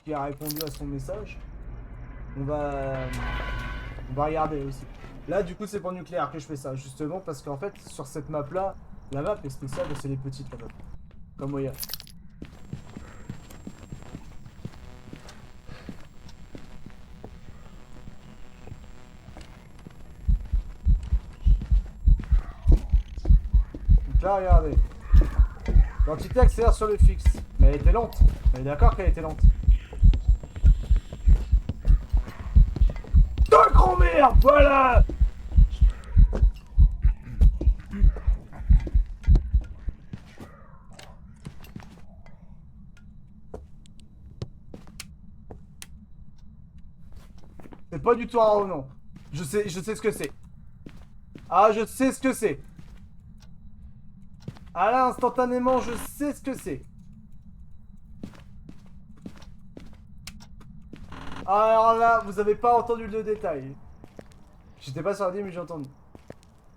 qui a répondu à son message. On va regarder aussi. Là, du coup, c'est pour le nucléaire que je fais ça, justement, parce qu'en fait, sur cette map-là, la map est spéciale, c'est les petites, la map. Comme Oya. Donc là, regardez. L'entité accélère sur le fixe. Mais elle était lente. On est d'accord qu'elle était lente. De grand-mère, voilà. C'est pas du tout un revenant. Je sais ce que c'est. Ah, je sais ce que c'est. Ah là, instantanément, je sais ce que c'est. Alors là, vous avez pas entendu le détail. J'étais pas sur la ligne, mais j'ai entendu.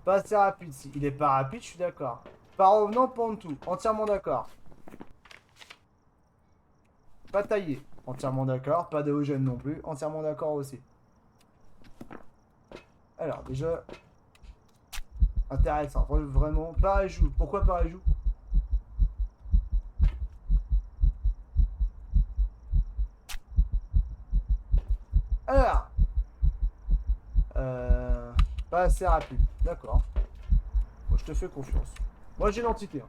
Pas assez rapide, si. Il est pas rapide, je suis d'accord. Pas revenant, pas en tout. Entièrement d'accord. Pas taillé. Entièrement d'accord. Pas d'éogène non plus. Entièrement d'accord aussi. Alors, déjà... Intéressant. Vraiment. Pareil joue. Pourquoi pareil joue? Alors... Pas assez rapide. D'accord. Moi, je te fais confiance. Moi, j'ai l'entité. Hein.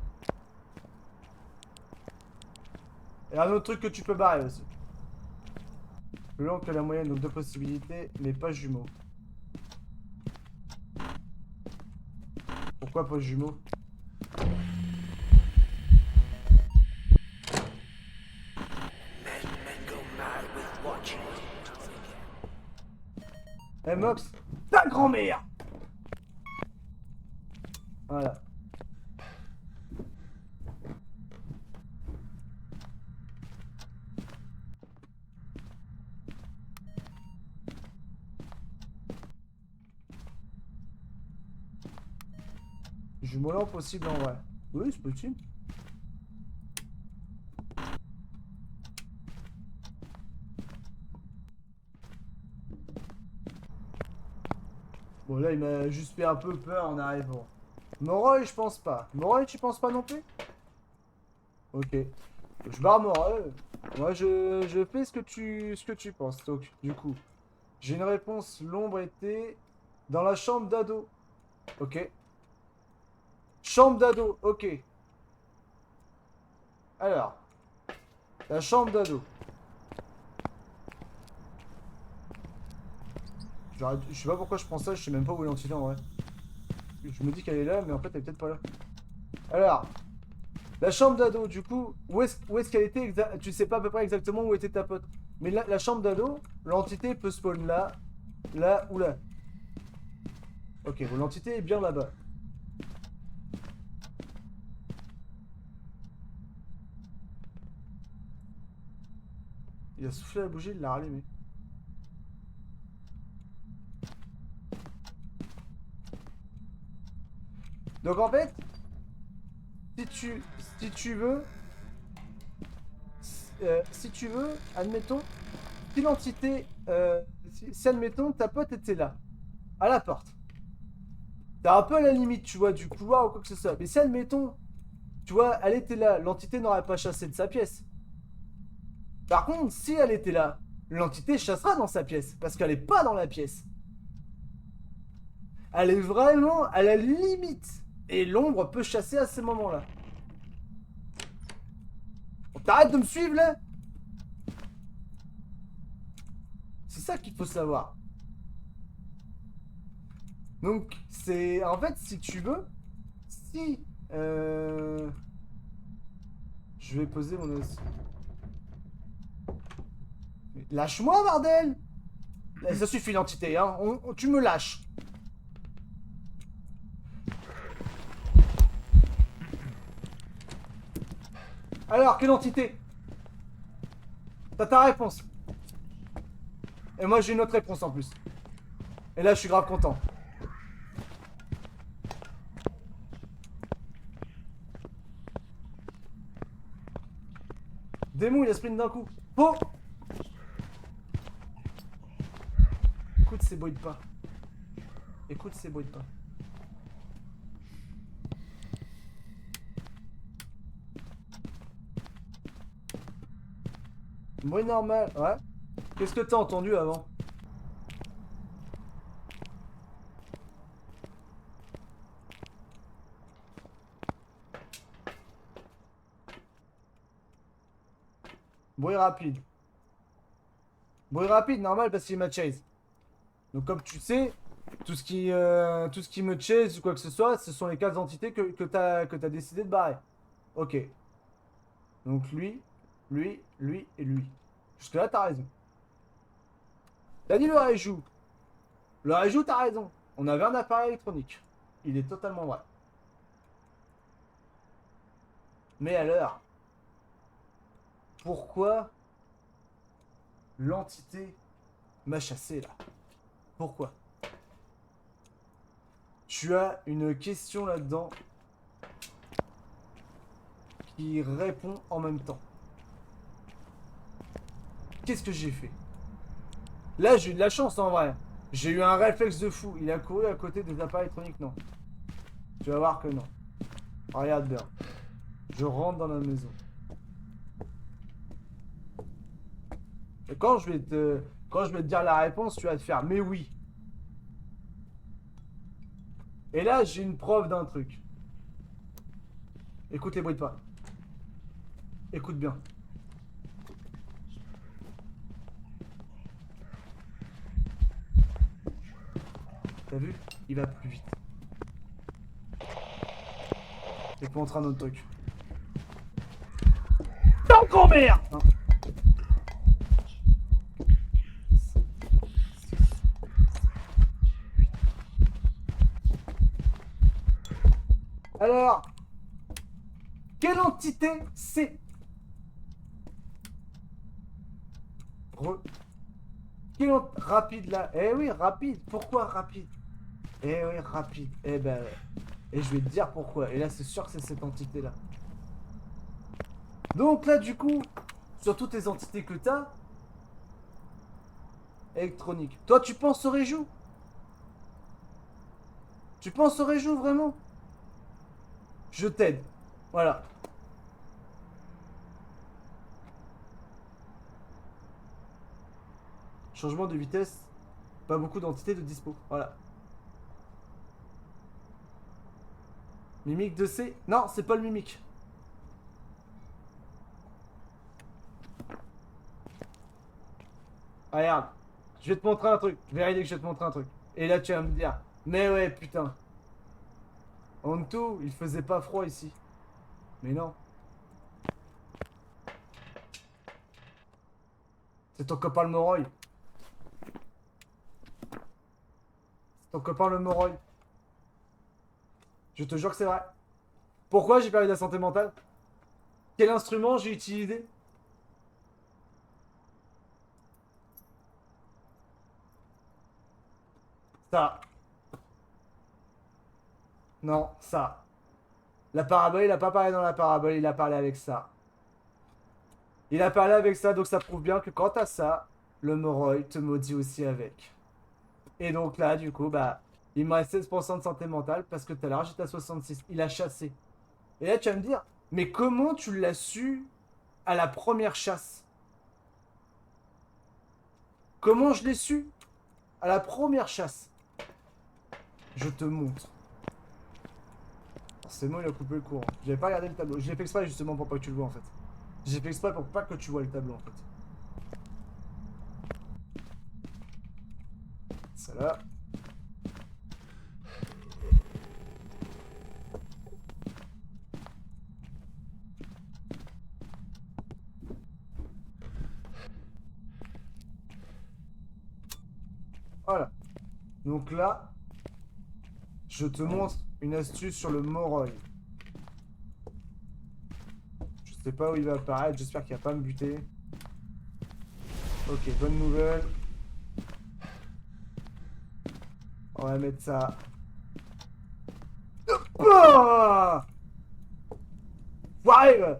Et un autre truc que tu peux barrer aussi. Plus long que la moyenne, donc deux possibilités, mais pas jumeaux. Pourquoi pas jumeaux? Eh Mox, ta grand-mère! Voilà. Jumeaux lent possible en vrai. Oui, c'est possible. Bon là, il m'a juste fait un peu peur en arrivant. Moreuil, je pense pas. Moreuil, tu penses pas non plus? Ok. Je barre Moreuil. Moi, je fais ce que tu penses. Donc, du coup, j'ai une réponse. L'ombre était dans la chambre d'ado. Ok. Chambre d'ado. Ok. Alors, la chambre d'ado. Je sais pas pourquoi je prends ça. Je sais même pas où est l'entité en vrai. Je me dis qu'elle est là, mais en fait, elle est peut-être pas là. Alors, la chambre d'ado, du coup, où est-ce qu'elle était tu sais pas à peu près exactement où était ta pote. Mais la chambre d'ado, l'entité peut spawn là, là ou là. Ok, bon, l'entité est bien là-bas. Il a soufflé la bougie, il l'a rallumée. Donc en fait, si tu, si tu veux, si tu veux, admettons, si l'entité, si admettons ta pote était là, à la porte. T'as un peu à la limite, tu vois, du couloir ou quoi que ce soit. Mais si admettons, tu vois, elle était là, l'entité n'aurait pas chassé de sa pièce. Par contre, si elle était là, l'entité chassera dans sa pièce, parce qu'elle est pas dans la pièce. Elle est vraiment à la limite. Et l'ombre peut chasser à ces moments-là. T'arrêtes de me suivre là? C'est ça qu'il faut savoir. Donc, c'est... En fait, si tu veux, si... Je vais poser mon os. Lâche-moi, bordel! Ça suffit, l'entité, hein. Tu me lâches. Alors, quelle entité? T'as ta réponse. Et moi, j'ai une autre réponse en plus. Et là, je suis grave content. Démon, il a sprint d'un coup. Oh! Écoute ces bruits de pas. Écoute ces bruits de pas. Bruit normal, ouais. Qu'est-ce que t'as entendu avant? Bruit rapide. Bruit rapide, normal, parce qu'il m'a chase. Donc comme tu sais, tout ce qui me chase ou quoi que ce soit, ce sont les 4 entités que t'as décidé de barrer. Ok. Donc lui et lui. Jusque là, t'as raison. T'as dit le Raijou. Le Raijou, t'as raison. On avait un appareil électronique. Il est totalement vrai. Mais alors, pourquoi l'entité m'a chassé là? Pourquoi? Tu as une question là-dedans qui répond en même temps. Qu'est-ce que j'ai fait? Là, j'ai eu de la chance en vrai. J'ai eu un réflexe de fou. Il a couru à côté des appareils électroniques, non. Tu vas voir que non. Regarde bien. Je rentre dans la maison. Et quand je vais te dire la réponse, tu vas te faire mais oui. Et là, j'ai une preuve d'un truc. Écoute les bruits de pas. Écoute bien. T'as vu? Il va plus vite. Et pour montrer un autre truc. T'es grand-mère! Non. Alors, quelle entité c'est? Rapide là. Eh oui, rapide. Pourquoi rapide? Eh oui, rapide. Eh ben, et je vais te dire pourquoi. Et là, c'est sûr que c'est cette entité-là. Donc là, du coup, sur toutes les entités que t'as, électronique. Toi, tu penses au Réjou? Tu penses au Réjou, vraiment? Je t'aide. Voilà. Changement de vitesse. Pas beaucoup d'entités de dispo. Voilà. Mimique de C. Non, c'est pas le mimique. Regarde. Je vais te montrer un truc. Vérité que je vais te montrer un truc. Et là, tu vas me dire. Mais ouais, putain. En tout, il faisait pas froid ici. Mais non. C'est ton copain le Moroi. C'est ton copain le Moroi. Je te jure que c'est vrai. Pourquoi j'ai perdu de la santé mentale? Quel instrument j'ai utilisé? Ça. Non, ça. La parabole, il a pas parlé dans la parabole, il a parlé avec ça. Il a parlé avec ça, donc ça prouve bien que quant à ça, le Moroi te maudit aussi avec. Et donc là, du coup, bah, il me reste 16% de santé mentale parce que tout à l'heure j'étais à 66. Il a chassé. Et là, tu vas me dire, mais comment tu l'as su à la première chasse? Comment je l'ai su à la première chasse? Je te montre. C'est bon, il a coupé le courant. J'avais pas regardé le tableau. J'ai fait exprès justement pour pas que tu le vois en fait. J'ai fait exprès pour pas que tu vois le tableau en fait. Ça là. Voilà. Donc là, je te montre une astuce sur le Moroi. Je sais pas où il va apparaître, j'espère qu'il va pas me buter. Ok, bonne nouvelle. On va mettre ça. Ah! Foiré!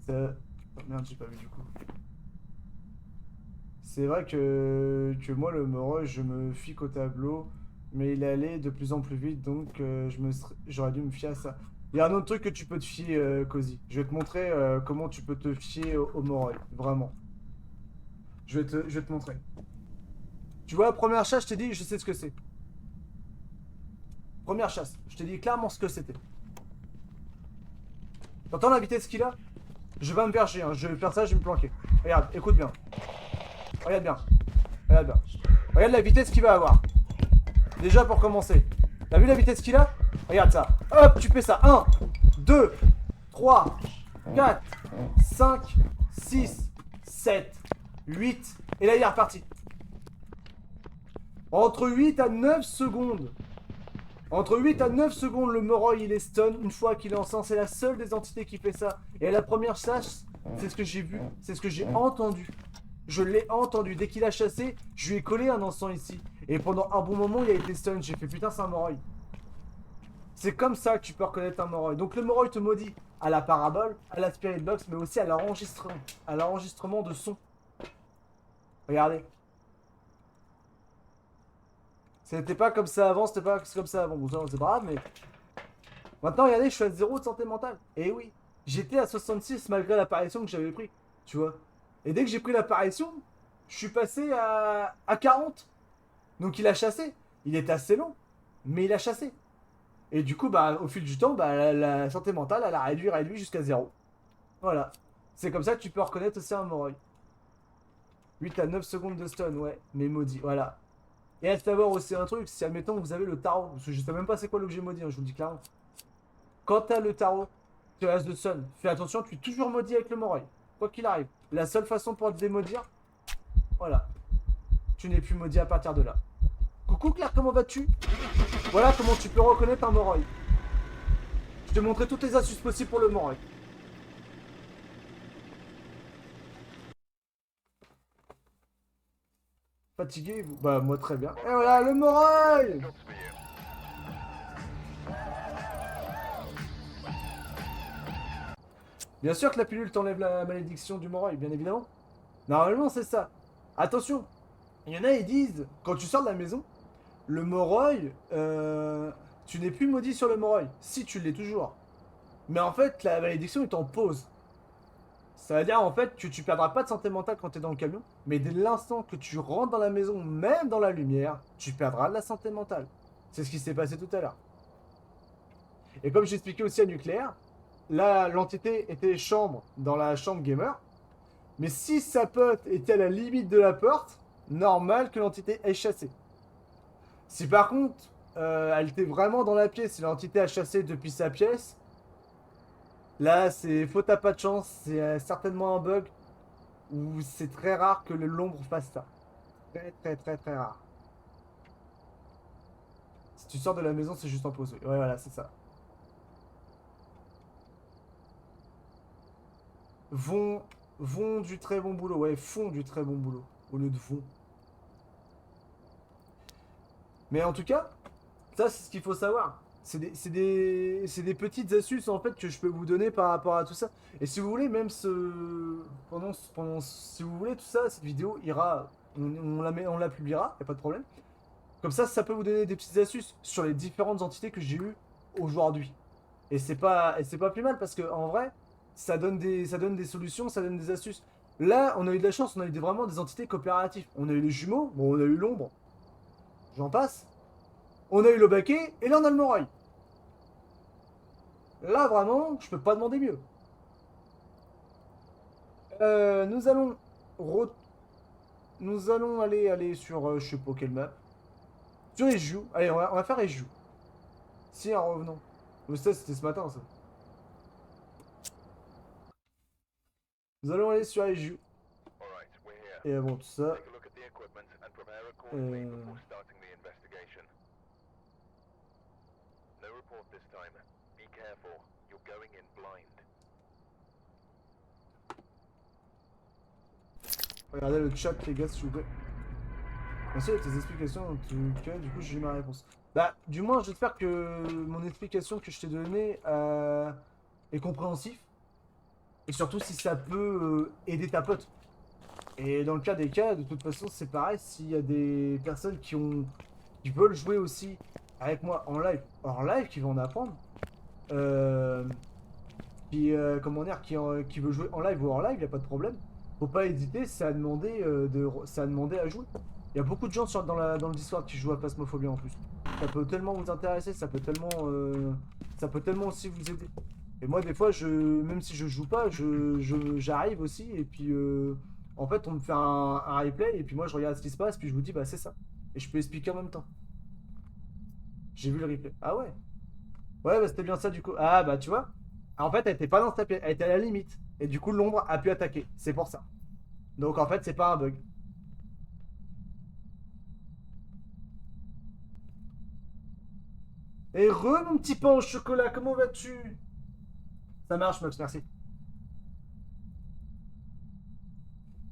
Ça... Oh, merde, j'ai pas vu du coup. C'est vrai que moi, le Moroi, je me fie qu'au tableau, mais il allait de plus en plus vite, donc j'aurais dû me fier à ça. Il y a un autre truc que tu peux te fier, Cozy. Je vais te montrer comment tu peux te fier au Moroi, vraiment. Je vais te montrer. Tu vois, la première chasse, je t'ai dit, je sais ce que c'est. Première chasse, je t'ai dit clairement ce que c'était. T'entends la vitesse qu'il a? Je vais pas me faire chier, hein. Je vais faire ça, je vais me planquer. Regarde, écoute bien. Regarde bien. Regarde bien. Regarde la vitesse qu'il va avoir. Déjà pour commencer. T'as vu la vitesse qu'il a? Regarde ça. Hop, tu fais ça. 1, 2, 3, 4, 5, 6, 7, 8. Et là, il est reparti. Entre 8 à 9 secondes. Entre 8 à 9 secondes, le Moroi, il est stun une fois qu'il est en sang. C'est la seule des entités qui fait ça. Et la première chasse, c'est ce que j'ai vu. C'est ce que j'ai entendu. Je l'ai entendu. Dès qu'il a chassé, je lui ai collé un encens ici. Et pendant un bon moment, il a été stun. J'ai fait putain, c'est un Moroi. C'est comme ça que tu peux reconnaître un Moroi. Donc le Moroi te maudit à la parabole, à la spirit box, mais aussi à l'enregistrement de son. Regardez. C'était pas comme ça avant, c'était pas comme ça avant. Bon, ça, c'est pas grave, mais... Maintenant, regardez, je suis à 0 de santé mentale. Et oui, j'étais à 66 malgré l'apparition que j'avais pris. Tu vois. Et dès que j'ai pris l'apparition, je suis passé à 40. Donc il a chassé. Il est assez long, mais il a chassé. Et du coup, bah, au fil du temps, bah, la santé mentale, elle a réduit jusqu'à 0. Voilà. C'est comme ça que tu peux reconnaître aussi un Moroi. 8 à 9 secondes de stun, ouais. Mais maudit, voilà. Et à savoir aussi un truc, si admettons que vous avez le tarot, parce que je sais même pas c'est quoi l'objet maudit, hein, je vous le dis clairement. Quand t'as le tarot, tu as de Sun, fais attention, tu es toujours maudit avec le Moroi. Quoi qu'il arrive. La seule façon pour te démaudire, voilà. Tu n'es plus maudit à partir de là. Coucou Claire, comment vas-tu? Voilà comment tu peux reconnaître un Moroi. Je t'ai montré toutes les astuces possibles pour le Moroi. Fatigué, vous? Bah moi très bien. Et voilà le Moroi! Bien sûr que la pilule t'enlève la malédiction du Moroi, bien évidemment. Normalement c'est ça. Attention, il y en a ils disent, quand tu sors de la maison, le Moroi, tu n'es plus maudit sur le Moroi. Si, tu l'es toujours. Mais en fait, la malédiction est en pause. Ça veut dire en fait que tu perdras pas de santé mentale quand tu es dans le camion, mais dès l'instant que tu rentres dans la maison, même dans la lumière, tu perdras de la santé mentale. C'est ce qui s'est passé tout à l'heure. Et comme j'expliquais aussi à Nucléaire, là, l'entité était chambre dans la chambre gamer, mais si sa pote était à la limite de la porte, normal que l'entité ait chassé. Si par contre, elle était vraiment dans la pièce et l'entité a chassé depuis sa pièce, là, c'est faute à pas de chance, c'est certainement un bug, ou c'est très rare que l'ombre fasse ça. Très très très très rare. Si tu sors de la maison, c'est juste en pause. Ouais, voilà, c'est ça. Vont, vont du très bon boulot. Ouais, font du très bon boulot. Au lieu de vont. Mais en tout cas, ça, c'est ce qu'il faut savoir. C'est des petites astuces en fait que je peux vous donner par rapport à tout ça. Et si vous voulez, même si vous voulez tout ça, cette vidéo ira, on la publiera, y a pas de problème. Comme ça peut vous donner des petites astuces sur les différentes entités que j'ai eues aujourd'hui. Et c'est pas plus mal parce que en vrai, ça donne des solutions, ça donne des astuces. Là, on a eu de la chance, on a eu vraiment des entités coopératives. On a eu les jumeaux, bon, on a eu l'ombre, j'en passe. On a eu le baquet, et là on a le Moroi. Là, vraiment, je peux pas demander mieux. Nous allons... Nous allons aller sur... je sais pas quelle map. Sur Eju. Allez, on va faire Eju. Si, en revenant. Mais ça, c'était ce matin, ça. Nous allons aller sur Eju. Et bon, tout ça... Regardez le chat, les gars, s'il vous plaît. Merci de tes explications, en tout cas, du coup, j'ai eu ma réponse. Bah, du moins, j'espère que mon explication que je t'ai donnée est compréhensif. Et surtout si ça peut aider ta pote. Et dans le cas des cas, de toute façon, c'est pareil, s'il y a des personnes qui veulent jouer aussi avec moi en live, hors live, qui vont en apprendre, euh, comment dire, qui veut jouer en live ou hors live, il n'y a pas de problème. Faut pas hésiter, c'est à demander à jouer. Il y a beaucoup de gens dans le Discord qui jouent à Phasmophobia en plus. Ça peut tellement vous intéresser, ça peut tellement aussi vous aider. Et moi, des fois, même si je joue pas, j'arrive aussi, et puis en fait, on me fait un replay, et puis moi, je regarde ce qui se passe, puis je vous dis, bah c'est ça. Et je peux expliquer en même temps. J'ai vu le replay. Ah ouais? Ouais, bah c'était bien ça du coup. Ah bah tu vois. En fait, elle était pas dans sa pièce, elle était à la limite. Et du coup, l'ombre a pu attaquer. C'est pour ça. Donc en fait, c'est pas un bug. Et mon petit pain au chocolat, comment vas-tu? Ça marche, Max, merci.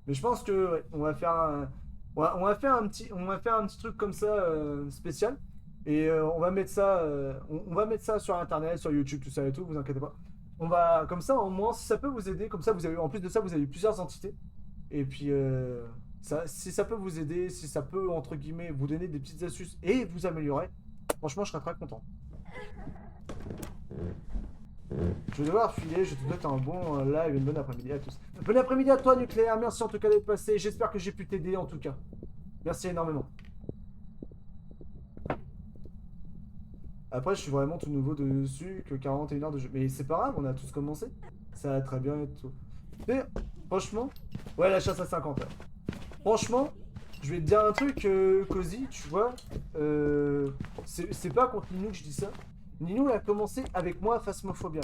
Mais je pense que ouais, on va faire on va faire un petit truc comme ça spécial. Et on va mettre ça sur internet, sur YouTube, tout ça et tout, vous inquiétez pas. On va, comme ça, au moins, si ça peut vous aider, comme ça, vous avez, en plus de ça, vous avez plusieurs entités. Et puis, si ça peut vous aider, si ça peut, entre guillemets, vous donner des petites astuces et vous améliorer, franchement, je serais très content. Je vais devoir filer, je te souhaite un bon live et une bonne après-midi à tous. Bon après-midi à toi, Nucléaire, merci en tout cas d'être passé. J'espère que j'ai pu t'aider en tout cas. Merci énormément. Après, je suis vraiment tout nouveau dessus, que 41 heures de jeu. Mais c'est pas grave, on a tous commencé. Ça va très bien et tout. Mais, franchement, ouais, la chasse à 50 heures. Franchement, je vais te dire un truc, Cozy, tu vois. C'est pas contre Ninou que je dis ça. Ninou, elle a commencé avec moi à Phasmophobia.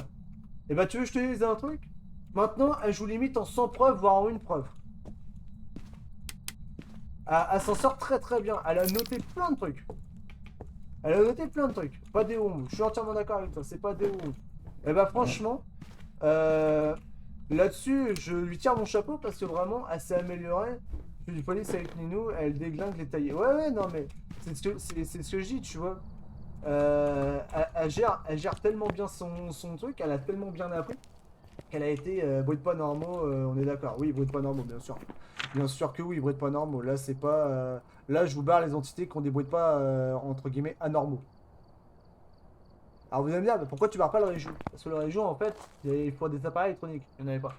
Et bah, tu veux que je te dise un truc? Maintenant, elle joue limite en 100 preuves, voire en une preuve. Elle s'en sort très très bien. Elle a noté plein de trucs. Elle a noté plein de trucs. Pas des hongs. Je suis entièrement d'accord avec toi. C'est pas des hongs. Et bah, franchement, euh, là-dessus, je lui tire mon chapeau parce que vraiment, elle s'est améliorée. Je suis du police avec Ninou, elle déglingue les taillés. Ouais, ouais, non, mais c'est ce que je dis, tu vois. Elle gère tellement bien son truc, elle a tellement bien appris qu'elle a été bruit de pas normaux, on est d'accord. Oui, bruit de pas normaux, bien sûr. Bien sûr que oui, bruit de pas normaux. Là, c'est pas. Là, je vous barre les entités qui ont des bruits de pas, entre guillemets, anormaux. Alors vous allez me dire, mais pourquoi tu barres pas le région? Parce que le région, en fait, il faut des appareils électroniques. Il n'y en avait pas.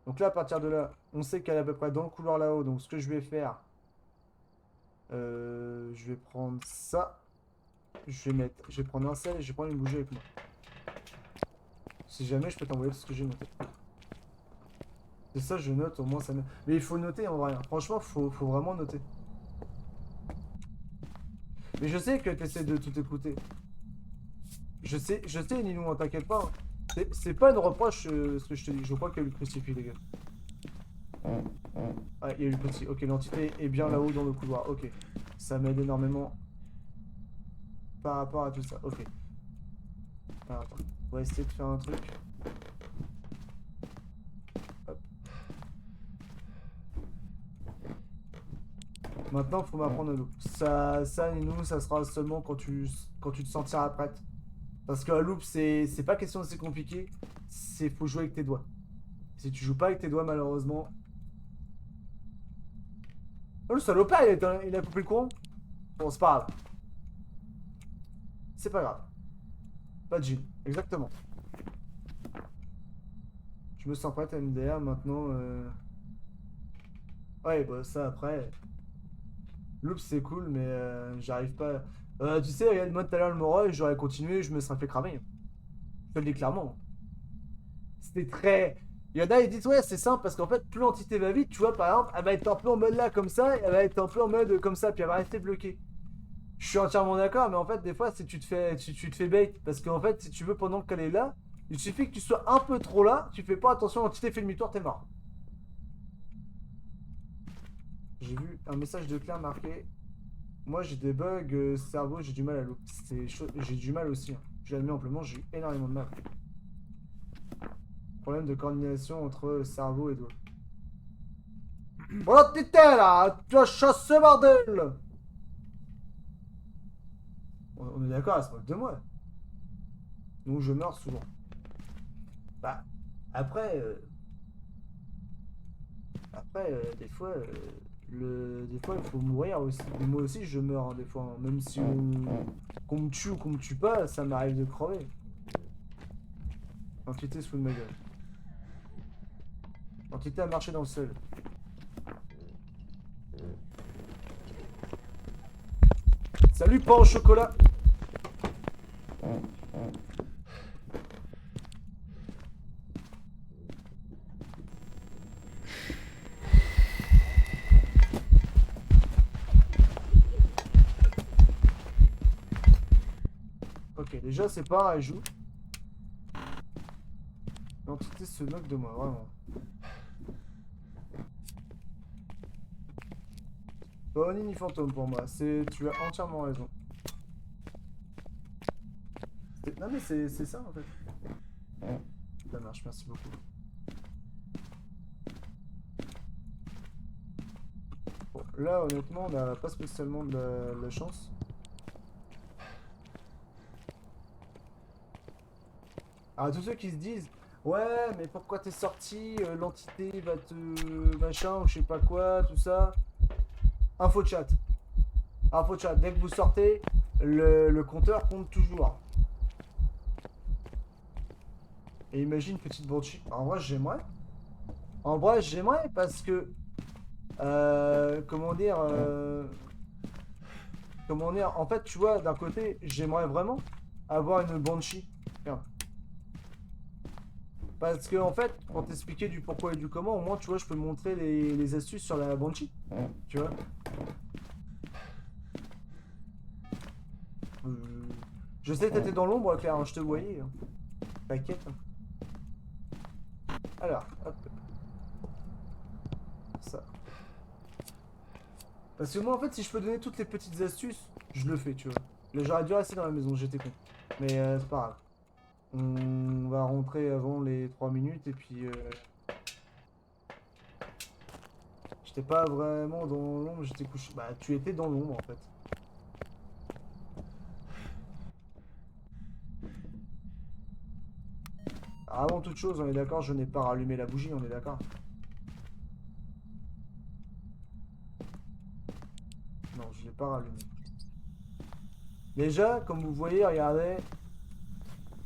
Donc là, à partir de là, on sait qu'elle est à peu près dans le couloir là-haut. Donc ce que je vais faire, je vais prendre ça. Je vais prendre un sel et je vais prendre une bougie avec moi. Si jamais je peux t'envoyer tout ce que j'ai noté. C'est ça, je note, au moins ça note. Mais il faut noter en vrai, hein. Franchement, faut vraiment noter. Mais je sais que tu essaies de tout écouter. Je sais, Ninou, t'inquiète pas, hein. C'est pas une reproche ce que je te dis. Je crois qu'il y a eu le crucifix, les gars. Ah, il y a eu le petit. Ok, l'entité est bien là-haut dans le couloir. Ok. Ça m'aide énormément par rapport à tout ça. Ok. Alors, attends. On va essayer de faire un truc. Hop. Maintenant, il faut m'apprendre à loup. Ça, Ninou, ça sera seulement quand tu te sentiras prête. Parce que la loupe, c'est pas question de c'est compliqué. C'est faut jouer avec tes doigts. Si tu joues pas avec tes doigts, malheureusement. Oh, le salopard, il a coupé le courant. Bon, c'est pas grave. C'est pas grave. Pas de gym. Exactement. Je me sens prête à MDR maintenant. Ouais, bah ça après. Loop c'est cool, mais j'arrive pas. Tu sais, regarde, moi tout à l'heure le Moroi, j'aurais continué, je me serais fait cramer. Je te le dis clairement. C'était très. Il y en a, ils disent ouais, c'est simple parce qu'en fait, plus l'entité va vite, tu vois, par exemple, elle va être un peu en mode là comme ça, et elle va être un peu en mode comme ça, puis elle va rester bloquée. Je suis entièrement d'accord, mais en fait, des fois, si tu te fais bait, parce qu'en fait, si tu veux, pendant qu'elle est là, il suffit que tu sois un peu trop là, tu fais pas attention, l'entité fait demi-tour, t'es mort. J'ai vu un message de Claire marqué. Moi, j'ai des bugs cerveau, j'ai du mal à l'eau. J'ai du mal aussi, hein. Je l'admets amplement, j'ai eu énormément de mal. Problème de coordination entre cerveau et doigt. Voilà, t'étais là, tu as chassé, bordel! On est d'accord, elle se moque de moi. Donc je meurs souvent. Bah, après, des fois, il faut mourir aussi. Et moi aussi, je meurs hein, des fois. Hein. Même si qu'on me tue ou qu'on me tue pas, ça m'arrive de crever. L'entité se fout de ma gueule. L'entité a marché dans le sol. Salut, pain au chocolat. Ok, déjà, c'est pas un ajout. L'entité se moque de moi, vraiment. Pas Oni ni fantôme pour moi, tu as entièrement raison. Non mais c'est ça en fait. Ça marche, merci beaucoup. Bon, là honnêtement on n'a pas spécialement de la chance. Alors tous ceux qui se disent ouais mais pourquoi t'es sorti, l'entité va te machin ou je sais pas quoi, tout ça. Info chat. Info chat, dès que vous sortez, le compteur compte toujours. Et imagine petite banshee. En vrai j'aimerais. En vrai j'aimerais parce que comment dire comment dire en fait tu vois d'un côté j'aimerais vraiment avoir une banshee. Regarde. Parce que en fait pour t'expliquer du pourquoi et du comment au moins tu vois je peux montrer les astuces sur la banshee. Tu vois. Euh, je sais que t'étais dans l'ombre Claire, hein, je te voyais. Hein. T'inquiète. Hein. Alors, hop. Ça. Parce que moi en fait si je peux donner toutes les petites astuces, je le fais, tu vois. Là j'aurais dû rester dans la maison, j'étais con. Mais c'est pas grave. On va rentrer avant les 3 minutes et puis j'étais pas vraiment dans l'ombre, j'étais couché. Bah tu étais dans l'ombre en fait. Alors, avant toute chose, on est d'accord, je n'ai pas rallumé la bougie, on est d'accord. Non, je l'ai pas rallumé. Déjà, comme vous voyez, regardez.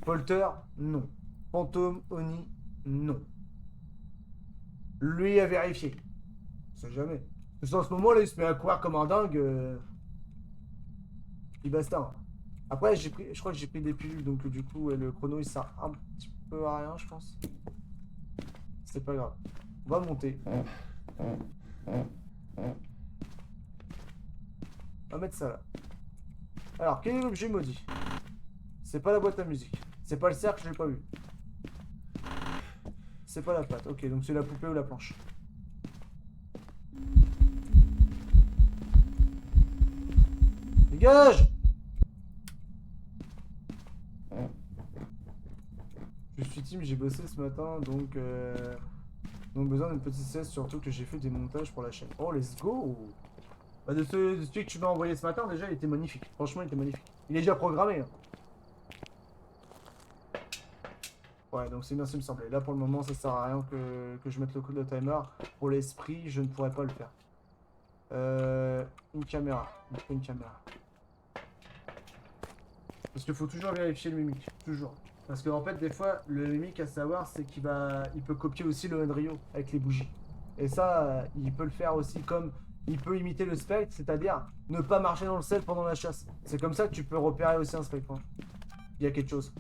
Polter, non. Fantôme, Oni, non. Lui a vérifié. On sait jamais. Parce qu'en ce moment là, il se met à courir comme un dingue. Il basta. Hein. Après, je crois que j'ai pris des pilules, donc du coup, le chrono il sert un petit peu à rien, je pense. C'est pas grave. On va monter. On va mettre ça là. Alors, quel est l'objet maudit? C'est pas la boîte à musique. C'est pas le cercle, je l'ai pas vu. C'est pas la patte. Ok, donc c'est la poupée ou la planche. Dégage! Je suis team, j'ai bossé ce matin, donc besoin d'une petite sieste, surtout que j'ai fait des montages pour la chaîne. Oh, let's go! Bah, de celui que tu m'as envoyé ce matin, déjà, il était magnifique. Franchement, il était magnifique. Il est déjà programmé. Hein. Ouais, donc c'est bien ce qui me semblait. Là, pour le moment, ça sert à rien que je mette le timer. Pour l'esprit, je ne pourrais pas le faire. Une caméra. Il faut une caméra. Parce qu'il faut toujours vérifier le mimique. Toujours. Parce qu'en fait, des fois, le mimique à savoir, c'est il peut copier aussi le Unreal avec les bougies. Et ça, il peut le faire aussi comme il peut imiter le spectre, c'est-à-dire ne pas marcher dans le sel pendant la chasse. C'est comme ça que tu peux repérer aussi un spectre. Hein. Il y a quelque chose.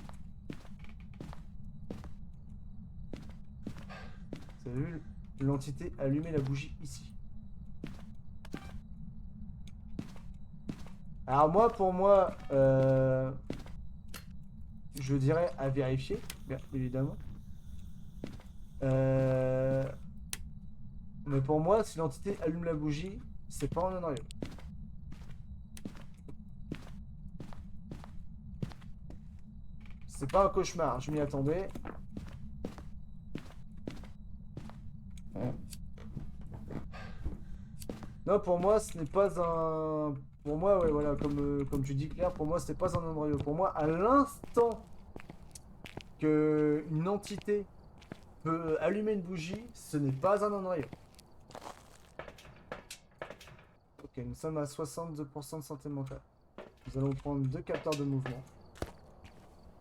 Vous avez vu l'entité allumer la bougie ici. Alors moi, pour moi, je dirais à vérifier, bien évidemment. Mais pour moi, si l'entité allume la bougie, c'est pas un Unreal. C'est pas un cauchemar, je m'y attendais. Non, pour moi, ce n'est pas un... Pour moi, ouais, voilà, comme tu dis Claire, pour moi, ce n'est pas un Unreal. Pour moi, à l'instant que une entité peut allumer une bougie, ce n'est pas un noyau. Ok, nous sommes à 62% de santé mentale. Nous allons prendre 2 capteurs de mouvement.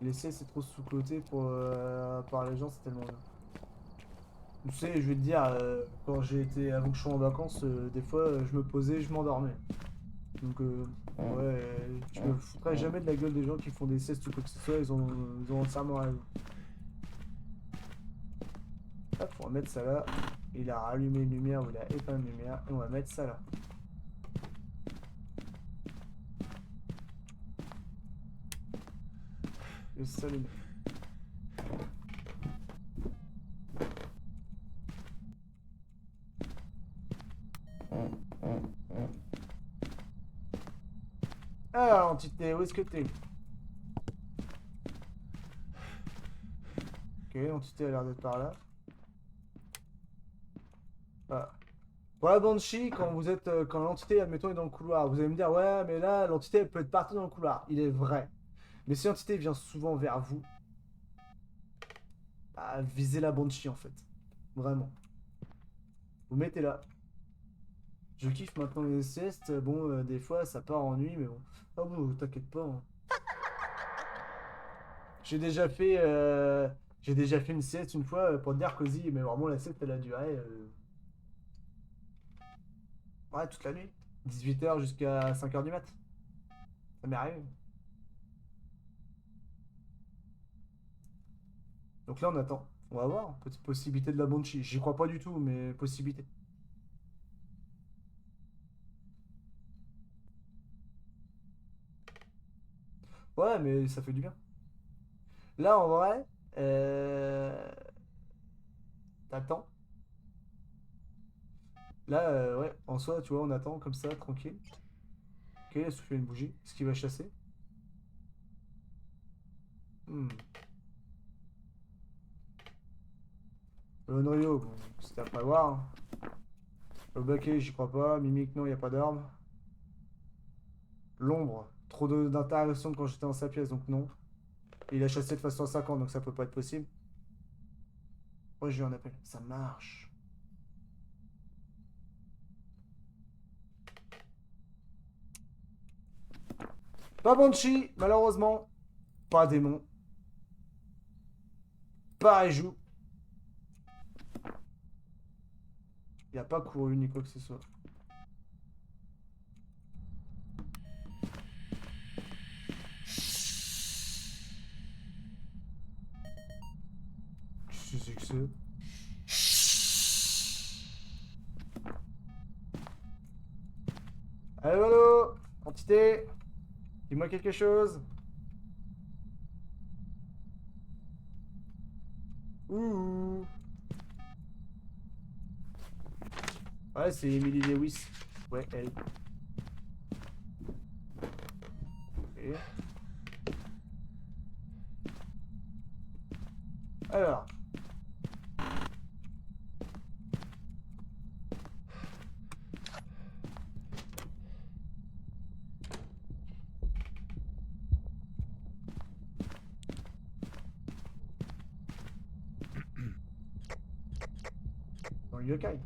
Laisser, c'est trop sous-côté pour par les gens, c'est tellement bien. Tu sais, je vais te dire, quand j'ai été, avant que je sois en vacances, des fois, je me posais, je m'endormais. Donc, ouais, je me foutrais jamais de la gueule des gens qui font des siestes ou quoi que ce soit, ils ont entièrement raison. Hop, on va mettre ça là. Il a rallumé une lumière ou il a éteint une lumière, et on va mettre ça là. Et s'allumer. Alors, entité, où est-ce que t'es? Ok, l'entité a l'air d'être par là. Ah. Pour la Banshee, quand vous êtes, quand l'entité, admettons, est dans le couloir, vous allez me dire, ouais, mais là, l'entité, elle peut être partout dans le couloir. Il est vrai. Mais si l'entité vient souvent vers vous, bah, visez la Banshee, en fait. Vraiment. Vous mettez là. Je kiffe maintenant les siestes. Bon, des fois, ça part en nuit, mais bon. Ah bon, t'inquiète pas. Hein. J'ai déjà fait, j'ai déjà fait une sieste une fois pour te dire cosy, mais vraiment la sieste elle a duré ouais, toute la nuit. 18h jusqu'à 5h du mat. Ça m'est arrivé. Donc là on attend. On va voir. Petite possibilité de la Banshee. J'y crois pas du tout, mais possibilité. Ouais, mais ça fait du bien. Là en vrai, t'attends. Là, ouais, en soi, tu vois, on attend comme ça, tranquille. Ok, elle souffle une bougie. Est-ce qu'il va chasser? Hmm. Le noyau, bon, c'était à prévoir. Hein. Le baquet, j'y crois pas. Mimique, non, y a pas d'arme. L'ombre, trop d'interaction quand j'étais dans sa pièce, donc non. Et il a chassé de façon à 50, donc ça peut pas être possible. Ouais, j'ai eu un appel. Ça marche. Pas Banshee, malheureusement. Pas démon. Pas Aijou. Il a pas couru ni quoi que ce soit. Qu'est-ce que c'est que ça? Allô, allô? Entité? Dis-moi quelque chose. Ouh. Ouais, c'est Emily Lewis. Ouais, elle. Et... Alors. Dans le yokai.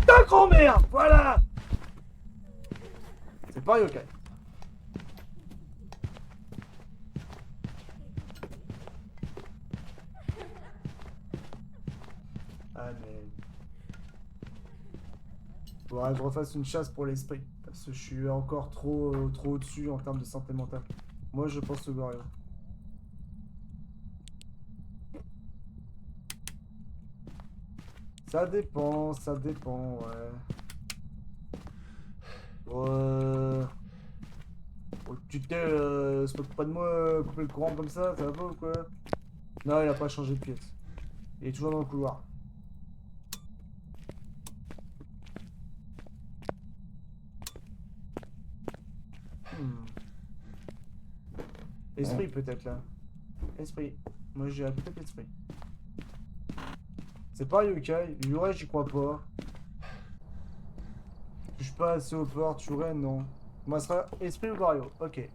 Ta grand-mère! Voilà! C'est pas un yokai. Ah, mais... Faudrait que je refasse une chasse pour l'esprit. Parce que je suis encore trop au-dessus en termes de santé mentale. Moi, je pense au Gorillon. Ça dépend, ouais. Ouais. Oh, tu t'es, se moque pas de moi, couper le courant comme ça va pas ou quoi? Non, il a pas changé de pièce. Il est toujours dans le couloir. Hmm. Esprit peut-être là. Esprit. Moi j'ai peut-être esprit. C'est pas yokai. Yurai, j'y crois pas. Touche pas assez aux portes. Yurai, non. Moi, ce sera esprit ou Wario. Ok.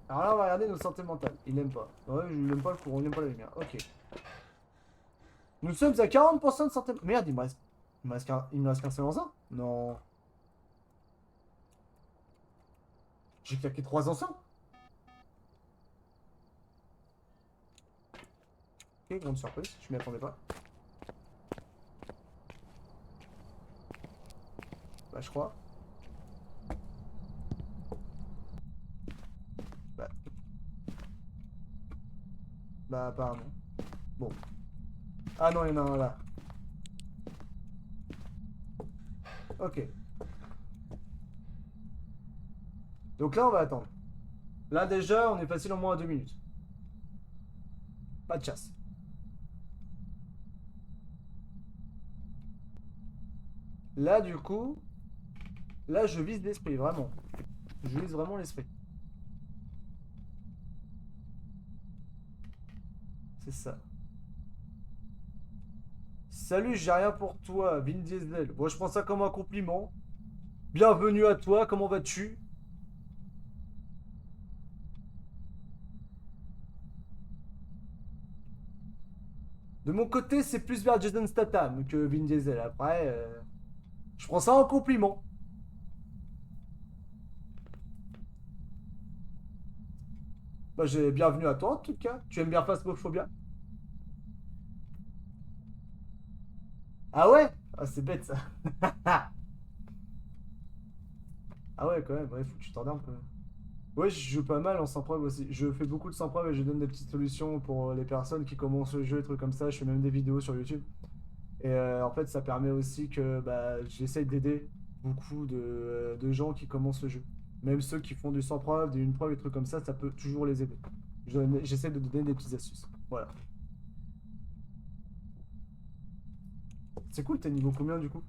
Alors là, on va regarder notre santé mentale. Il n'aime pas. Ouais, je n'aime pas le courant, il n'aime pas la lumière. Ok. Nous sommes à 40% de santé... Merde, il me reste... Il me reste qu'un seul enceinte. Non. J'ai claqué 3 enceintes. Ok, grande surprise. Je m'y attendais pas. Bah, je crois. Bah... Bah, apparemment. Bon. Ah non, il y en a un là. Ok. Donc là, on va attendre. Là, déjà, on est facile en moins à 2 minutes. Pas de chasse. Là, du coup... Là, je vise l'esprit, vraiment. Je vise vraiment l'esprit. C'est ça. Salut, j'ai rien pour toi, Vin Diesel. Bon, je prends ça comme un compliment. Bienvenue à toi, comment vas-tu? De mon côté, c'est plus vers Jason Statham que Vin Diesel. Après, je prends ça en compliment. Bah, j'ai bienvenue à toi en tout cas. Tu aimes bien Phasmophobia? Ah ouais? Ah, c'est bête ça. Ah ouais, quand même, ouais, faut que tu t'endormes quand même. Ouais, je joue pas mal en sans preuve aussi. Je fais beaucoup de sans preuve et je donne des petites solutions pour les personnes qui commencent le jeu et trucs comme ça. Je fais même des vidéos sur YouTube. Et en fait, ça permet aussi que bah, j'essaye d'aider beaucoup de gens qui commencent le jeu. Même ceux qui font du sans preuve, du une preuve et trucs comme ça peut toujours les aider. J'essaie de donner des petites astuces. Voilà. C'est cool, t'es niveau combien du coup?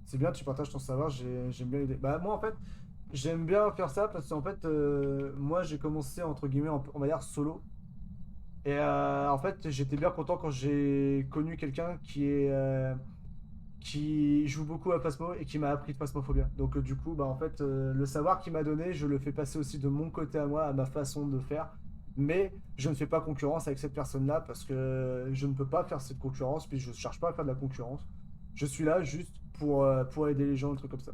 C'est bien, tu partages ton savoir, j'aime bien l'aider. Bah moi en fait, j'aime bien faire ça parce qu'en fait, moi j'ai commencé entre guillemets, on va dire solo. Et en fait, j'étais bien content quand j'ai connu quelqu'un qui joue beaucoup à Phasmo et qui m'a appris Phasmophobia. Donc du coup, bah en fait, le savoir qu'il m'a donné, je le fais passer aussi de mon côté à moi, à ma façon de faire. Mais je ne fais pas concurrence avec cette personne-là parce que je ne peux pas faire cette concurrence, puis je ne cherche pas à faire de la concurrence. Je suis là juste pour aider les gens, un truc comme ça.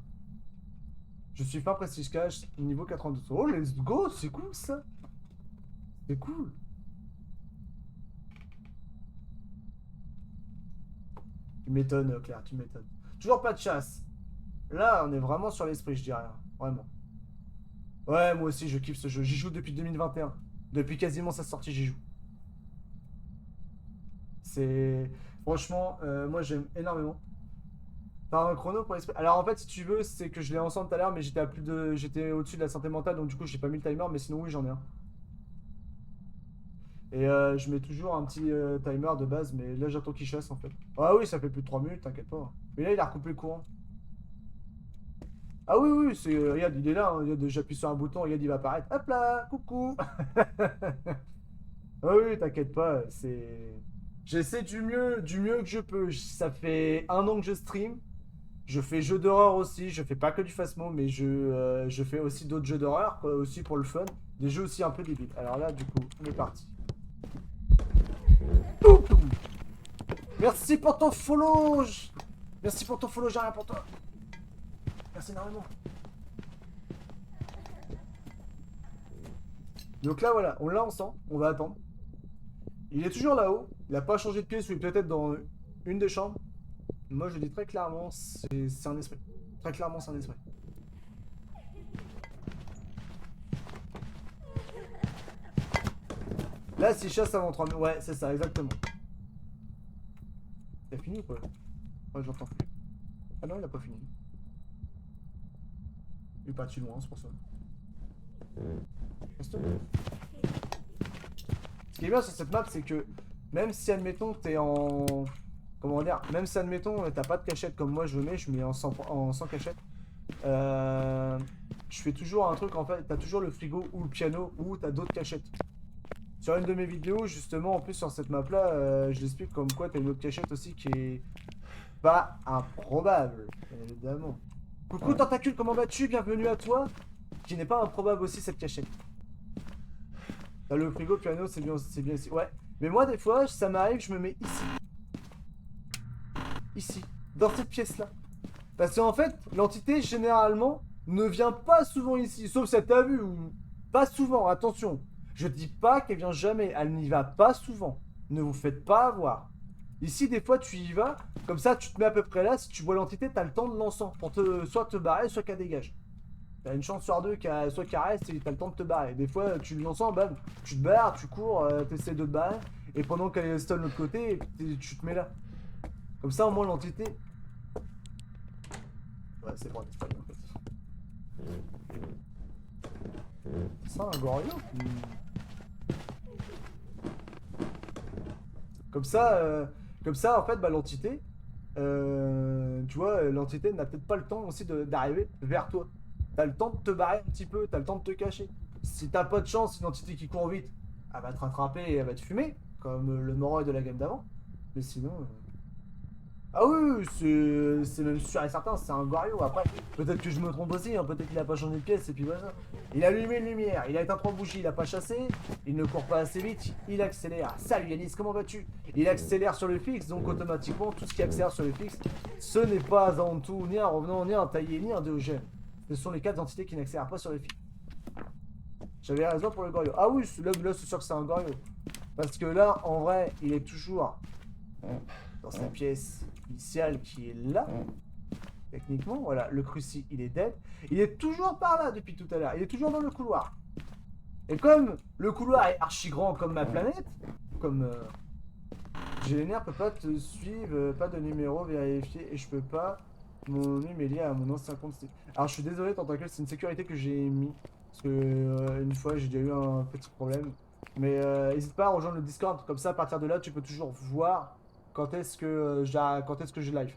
Je suis fin prestige cash, niveau 92. Oh, let's go, c'est cool ça. C'est cool. Tu m'étonnes, Claire, tu m'étonnes. Toujours pas de chasse. Là, on est vraiment sur l'esprit, je dirais. Vraiment. Ouais, moi aussi, je kiffe ce jeu. J'y joue depuis 2021. Depuis quasiment sa sortie, j'y joue. C'est... Franchement, moi, j'aime énormément. T'as un chrono pour l'esprit. Alors, en fait, si tu veux, c'est que je l'ai ensemble tout à l'heure, mais j'étais à plus de... J'étais au-dessus de la santé mentale, donc du coup, j'ai pas mis le timer, mais sinon, oui, j'en ai un. Et je mets toujours un petit timer de base, mais là, j'attends qu'il chasse, en fait. Ah oui, ça fait plus de 3 minutes, t'inquiète pas. Mais là, il a recoupé le courant. Ah oui, oui, c'est, regarde, il est là, hein, regarde, j'appuie sur un bouton, regarde, il va apparaître. Hop là, coucou. Ah oui, t'inquiète pas, c'est... J'essaie du mieux que je peux. Ça fait 1 an que je stream. Je fais jeux d'horreur aussi. Je fais pas que du Phasmo, mais je fais aussi d'autres jeux d'horreur, quoi, aussi pour le fun. Des jeux aussi un peu débiles. Alors là, du coup, on est parti. Poum, poum. Merci pour ton follow. Merci pour ton follow, j'ai rien pour toi. Merci énormément. Donc là, voilà, on l'a ensemble. On va attendre. Il est toujours là-haut. Il n'a pas changé de pièce, ou il est peut-être dans une des chambres. Moi, je dis très clairement, c'est un esprit. Très clairement, c'est un esprit. Là, s'il chasse avant 3 minutes. Ouais, c'est ça, exactement. T'as fini ou quoi? Ouais, j'entends plus. Ah non, il a pas fini. Il est parti loin, c'est pour ça. Reste là. Ce qui est bien sur cette map, c'est que même si, admettons, t'es en... Comment dire? Même si, admettons, t'as pas de cachette comme moi je mets, je mets en sans cachette. Je fais toujours un truc, en fait, t'as toujours le frigo ou le piano ou t'as d'autres cachettes. Sur une de mes vidéos, justement, en plus sur cette map-là, je l'explique comme quoi t'as une autre cachette aussi qui est pas improbable, bien évidemment. Coucou Tentacule, comment vas-tu? Bienvenue à toi, qui n'est pas improbable aussi cette cachette. T'as le frigo, piano, c'est bien ici. Ouais, mais moi des fois, ça m'arrive, je me mets ici. Ici, dans cette pièce-là. Parce qu'en fait, l'entité, généralement, ne vient pas souvent ici, sauf si elle t'a vu, ou... Pas souvent, attention. Je dis pas qu'elle vient jamais, elle n'y va pas souvent. Ne vous faites pas avoir. Ici, des fois, tu y vas, comme ça, tu te mets à peu près là, si tu vois l'entité, t'as le temps de l'encens, pour soit te barrer, soit qu'elle dégage. T'as une chance sur deux soit qu'elle reste et t'as le temps de te barrer. Des fois, tu l'encens, bam, tu te barres, tu cours, t'essaies de te barrer, et pendant qu'elle est stun de l'autre côté, tu te mets là. Comme ça, au moins, l'entité... Ouais, c'est bon, c'est pas bien, en fait. C'est ça, un gorillon? Comme ça, en fait, bah, l'entité, tu vois, l'entité n'a peut-être pas le temps aussi d'arriver vers toi. T'as le temps de te barrer un petit peu, t'as le temps de te cacher. Si t'as pas de chance, une entité qui court vite, elle va te rattraper et elle va te fumer, comme le Moroi de la game d'avant. Mais sinon... Ah oui, c'est même sûr et certain, c'est un Gorio. Après, peut-être que je me trompe aussi, hein, peut-être qu'il a pas changé de pièce et puis voilà. Il a allumé une lumière, il a éteint 3 bougies, il a pas chassé, il ne court pas assez vite, il accélère. Salut Yanis, comment vas-tu? Il accélère sur le fixe, donc automatiquement, tout ce qui accélère sur le fixe, ce n'est pas un tout, ni un revenant, ni un taillé, ni un Déogène. Ce sont les 4 entités qui n'accélèrent pas sur le fixe. J'avais raison pour le Gorio. Ah oui, là c'est sûr que c'est un Gorio. Parce que là, en vrai, il est toujours dans sa pièce initiale qui est là. Techniquement, voilà, le cruci, il est dead. Il est toujours par là depuis tout à l'heure. Il est toujours dans le couloir. Et comme le couloir est archi grand comme ma planète, comme Gélénaire peut pas te suivre, pas de numéro vérifié et je peux pas. Mon nom est lié à mon ancien compte. Alors je suis désolé, Tentacle, c'est une sécurité que j'ai mis. Parce que une fois j'ai déjà eu un petit problème. Mais n'hésite pas à rejoindre le Discord, comme ça à partir de là tu peux toujours voir quand est-ce que je live.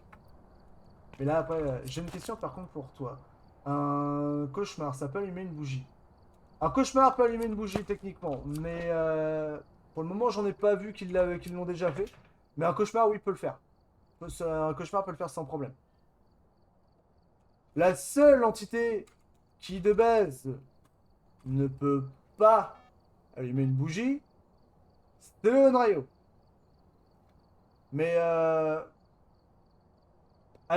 Mais là après, j'ai une question par contre pour toi. Un cauchemar, ça peut allumer une bougie. Un cauchemar peut allumer une bougie techniquement, mais pour le moment j'en ai pas vu qu'ils l'ont déjà fait. Mais un cauchemar, oui, peut le faire. Un cauchemar peut le faire sans problème. La seule entité qui de base ne peut pas allumer une bougie, c'est le Onryo. Mais à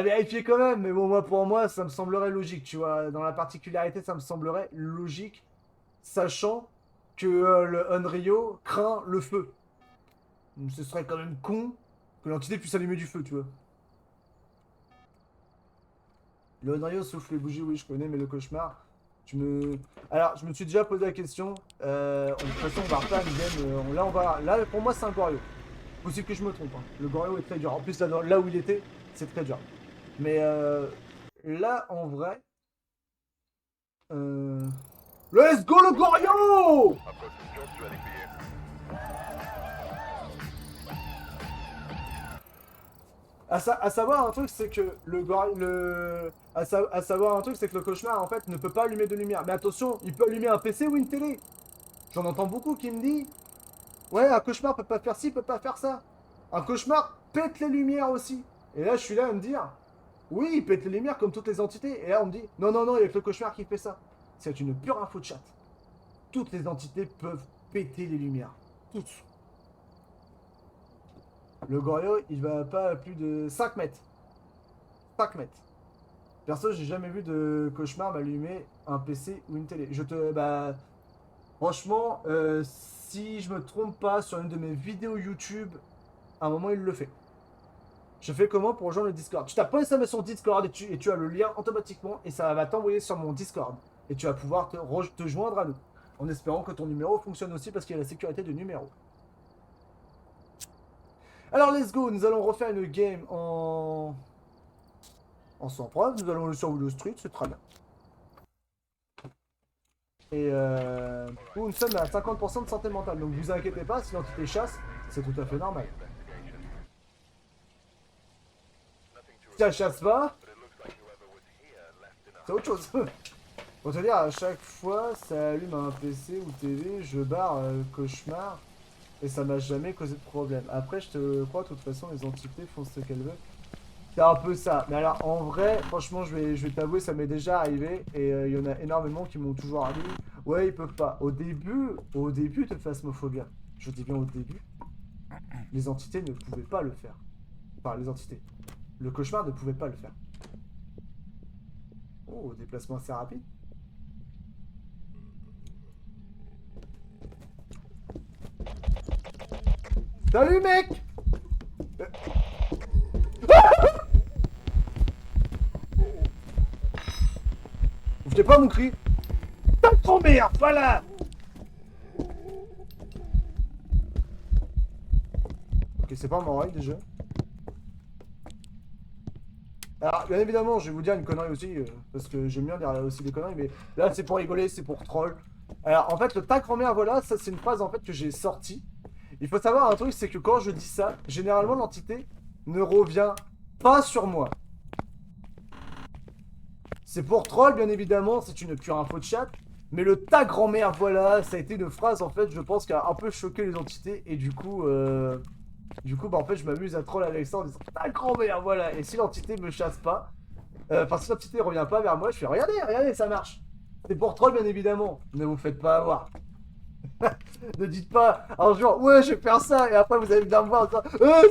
vérifier quand même, mais bon, moi pour moi, ça me semblerait logique, tu vois. Dans la particularité, ça me semblerait logique, sachant que le Onryo craint le feu. Donc, ce serait quand même con que l'entité puisse allumer du feu, tu vois. Le Onryo souffle les bougies, oui, je connais, mais le cauchemar, Alors, je me suis déjà posé la question. De toute façon, on va refaire une game. Là, pour moi, c'est un Gorio. Possible que je me trompe, hein. Le Gorio est très dur. En plus, là où il était, c'est très dur. Mais là, en vrai... Let's go le Gorio! À savoir un truc, c'est que à savoir un truc, c'est que le cauchemar, en fait, ne peut pas allumer de lumière. Mais attention, il peut allumer un PC ou une télé. J'en entends beaucoup qui me disent, ouais, un cauchemar peut pas faire ci, peut pas faire ça. Un cauchemar pète les lumières aussi. Et là, je suis là à me dire, oui, il pète les lumières comme toutes les entités. Et là, on me dit, non, non, non, il y a que le cauchemar qui fait ça. C'est une pure info de chat. Toutes les entités peuvent péter les lumières. Toutes. Le Gorio, il va pas à plus de 5 mètres. 5 mètres. Perso, j'ai jamais vu de cauchemar m'allumer un PC ou une télé. Franchement, si je me trompe pas, sur une de mes vidéos YouTube, à un moment, il le fait. Je fais comment pour rejoindre le Discord? Tu tapes pas sur Discord et tu as le lien automatiquement et ça va t'envoyer sur mon Discord. Et tu vas pouvoir te joindre à nous. En espérant que ton numéro fonctionne aussi parce qu'il y a la sécurité du numéro. Alors, let's go. Nous allons refaire une game en sans preuve. Nous allons aller sur Willow Street, c'est très bien. Et nous sommes à 50% de santé mentale. Donc vous inquiétez pas, si l'entité chasse, c'est tout à fait normal. Si elle chasse pas, c'est autre chose. Pour te dire, à chaque fois, ça allume un PC ou TV, je barre cauchemar, et ça m'a jamais causé de problème. Après, je te crois, de toute façon, les entités font ce qu'elles veulent. C'est un peu ça. Mais alors, en vrai, franchement, je vais t'avouer, ça m'est déjà arrivé, et il y en a énormément qui m'ont toujours dit, ouais, ils peuvent pas. Au début de Phasmophobia, je dis bien au début, les entités ne pouvaient pas le faire. Enfin, les entités. Le cauchemar ne pouvait pas le faire. Oh, déplacement assez rapide. Salut mec. Vous faites pas mon cri. Ta grand-mère, voilà. Ok, c'est pas mon oreille déjà. Alors, bien évidemment, je vais vous dire une connerie aussi, parce que j'aime bien dire aussi des conneries, mais là, c'est pour rigoler, c'est pour troll. Alors, en fait, le ta grand-mère, voilà, ça, c'est une phrase, en fait, que j'ai sortie. Il faut savoir un truc, c'est que quand je dis ça, généralement, l'entité ne revient pas sur moi. C'est pour troll, bien évidemment, c'est une pure info de chat. Mais le ta grand-mère, voilà, ça a été une phrase, en fait, je pense, qui a un peu choqué les entités, et du coup, bah, en fait, je m'amuse à troll avec ça en disant ta grand-mère, voilà. Et si l'entité me chasse pas, enfin, si l'entité revient pas vers moi, je fais regardez, regardez, ça marche. C'est pour troll, bien évidemment. Ne vous faites pas avoir. Ne dites pas un jour, ouais, je vais faire ça, et après vous allez venir me voir en disant,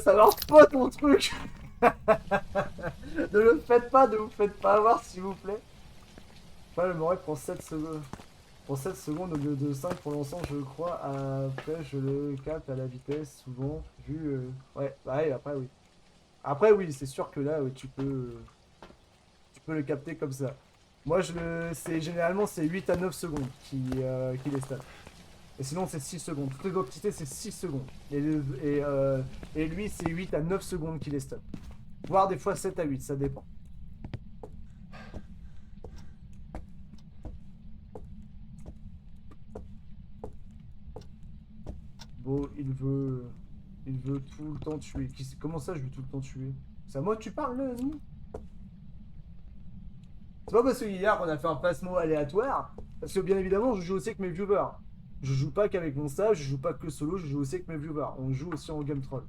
ça marche pas ton truc. Ne le faites pas, ne vous faites pas avoir, s'il vous plaît. Enfin, le Moray prend 7 secondes. Pour 7 secondes au lieu de 5 pour l'ensemble, je crois. Après, je le capte à la vitesse, souvent, vu. Ouais, ouais, après, oui. Après, oui, c'est sûr que là, oui, tu peux le capter comme ça. Moi, généralement, c'est 8 à 9 secondes qui les stade. Et sinon, c'est 6 secondes. Toutes les entités, c'est 6 secondes. Et lui, c'est 8 à 9 secondes qu'il est stop. Voire des fois 7 à 8, ça dépend. Bon, il veut tout le temps tuer. Comment ça, je veux tout le temps tuer? C'est à moi que tu parles, là, nous? C'est pas parce que hier, on a fait un passe-mot aléatoire. Parce que, bien évidemment, je joue aussi avec mes viewers. Je joue pas qu'avec mon staff, je joue pas que solo, je joue aussi avec mes viewers. On joue aussi en game troll.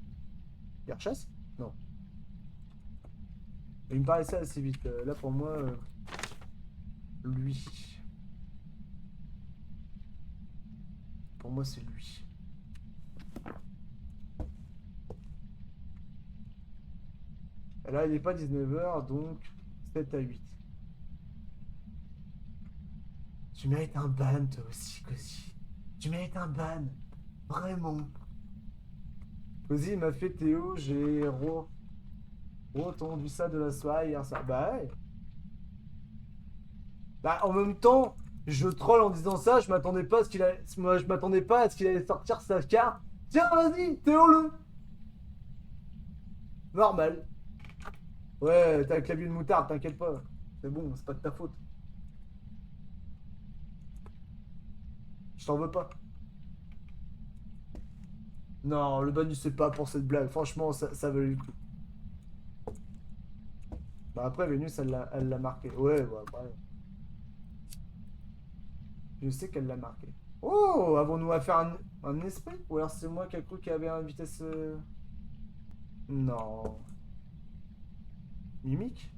Il rechasse? Non. Il me paraissait assez vite. Là, pour moi, lui. Pour moi, c'est lui. Et là, il n'est pas 19h, donc 7 à 8. Tu mérites un ban, toi aussi, Cozy. Tu mérites un ban. Vraiment. Cozy m'a fait Théo, j'ai entendu ça de la soirée hier soir. Bah ouais. Bah en même temps, je troll en disant ça, je m'attendais pas à ce qu'il allait... Moi, je m'attendais pas à ce qu'il allait sortir sa carte. Tiens, vas-y, Théo-le. Normal. Ouais, t'as le clavier de moutarde, t'inquiète pas. C'est bon, c'est pas de ta faute. Je t'en veux pas. Non, le bonus c'est pas pour cette blague. Franchement, ça valait le coup. Bah après, Vénus, elle l'a marqué. Ouais, ouais, après. Je sais qu'elle l'a marqué. Oh, avons-nous affaire à un esprit? Ou alors c'est moi qui a cru qu'il y avait une vitesse... Non. Mimique?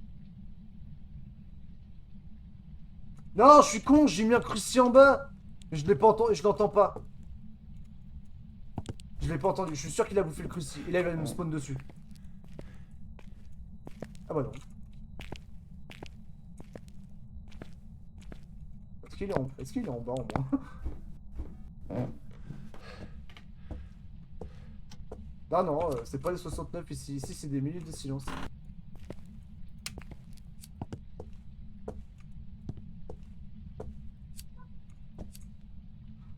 Non, je suis con, j'ai mis un crucifix en bas. Je l'ai pas entendu, je l'entends pas. Je l'ai pas entendu, je suis sûr qu'il a bouffé le crucifix. Et là, il va me spawn dessus. Ah bah non. Est-ce qu'il est en bas au moins? Ah non, c'est pas les 69 ici. Ici, c'est des minutes de silence.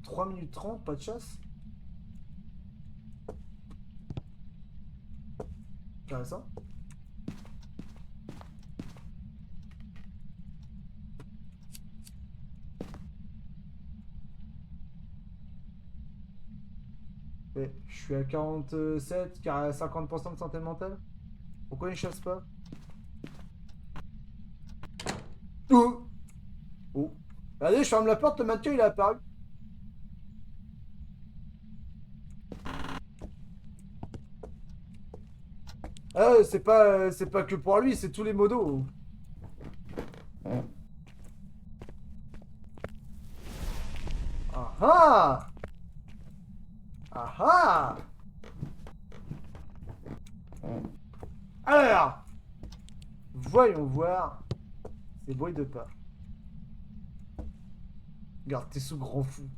3 minutes 30, pas de chasse. Intéressant. Mais je suis à 47, car à 50% de santé mentale. Pourquoi il chasse pas? Oh. Oh. Regardez, je ferme la porte, le mannequin il est apparu. Ah, c'est pas que pour lui, c'est tous les modos. Ah ah! Ah ah! Alors, voyons voir ces bruits de pas. Regarde, t'es sous grand fou.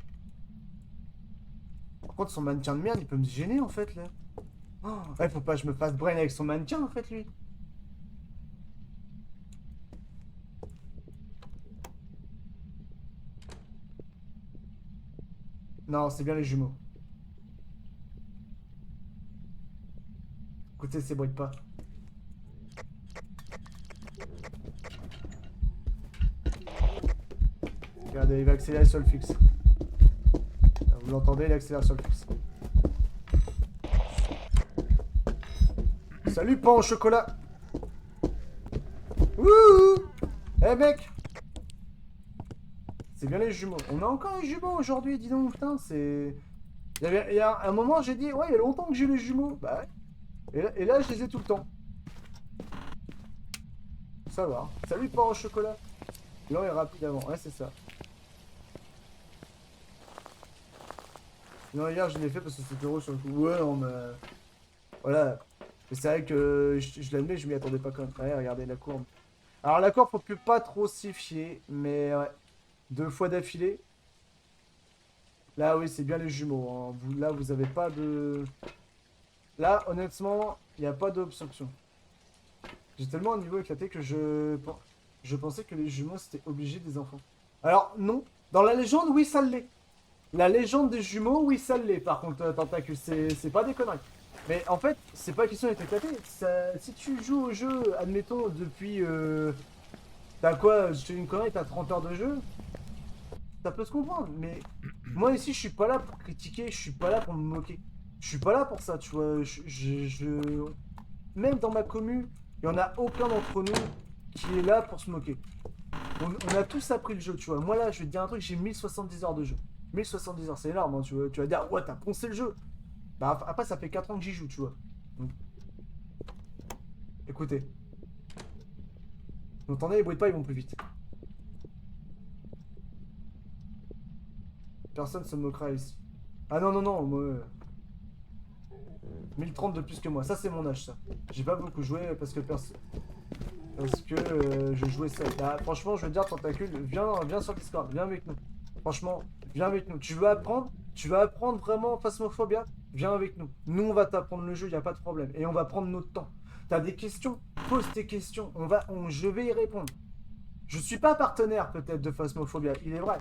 Par contre, son mannequin de merde, il peut me gêner en fait là. Oh, ouais, faut pas que je me fasse brain avec son mannequin en fait, lui. Non, c'est bien les jumeaux. Écoutez ces bruits de pas. Regardez, il va accélérer sur le fixe. Vous l'entendez, il accélère sur le fixe. Salut, pain au chocolat. Wouhou. Eh mec. C'est bien les jumeaux. On a encore les jumeaux aujourd'hui, dis donc, putain, c'est... Il y a un moment, j'ai dit, ouais, il y a longtemps que j'ai les jumeaux. Bah ouais. Et là, je les ai tout le temps. Ça va. Salut, pain au chocolat. Lent et rapide avant. Ouais, c'est ça. Non, hier, je l'ai fait parce que c'était heureux sur le coup. Ouais, non, mais... Voilà. Mais c'est vrai que je l'admets, je m'y attendais pas quand même. Ouais, regardez la courbe. Alors, la courbe, faut plus pas trop s'y fier. Mais ouais. 2 fois d'affilée. Là, oui, c'est bien les jumeaux. Hein. Là, vous avez pas de... Là, honnêtement, il n'y a pas d'obstruction. J'ai tellement un niveau éclaté que je pensais que les jumeaux, c'était obligé des enfants. Alors, non. Dans la légende, oui, ça l'est. La légende des jumeaux, oui, ça l'est. Par contre, Tentacule, c'est pas des conneries. Mais en fait, c'est pas question d'être éclaté. Si tu joues au jeu, admettons, depuis... t'as quoi? Je te dis une connerie, t'as 30 heures de jeu. Ça peut se comprendre. Mais moi, ici, je suis pas là pour critiquer. Je suis pas là pour me moquer. Je suis pas là pour ça, tu vois. Même dans ma commu, il y en a aucun d'entre nous qui est là pour se moquer. On a tous appris le jeu, tu vois. Moi, là, je vais te dire un truc, j'ai 1070 heures de jeu. 1070 heures, c'est énorme, hein, tu vas dire, ouais, t'as poncé le jeu. Bah, après, ça fait 4 ans que j'y joue, tu vois. Donc, écoutez. Vous entendez, les bruits de pas, ils vont plus vite. Personne se moquera ici. Ah non, non, non, moi... 1030 de plus que moi. Ça, c'est mon âge, ça. J'ai pas beaucoup joué parce que je jouais ça. Bah, franchement, je veux dire, Tentacule, viens sur Discord, viens avec nous. Franchement, viens avec nous. Tu vas apprendre vraiment Phasmophobia, viens avec nous. Nous, on va t'apprendre le jeu, y a pas de problème. Et on va prendre notre temps. T'as des questions, pose tes questions. Je vais y répondre. Je suis pas partenaire, peut-être, de Phasmophobia, il est vrai.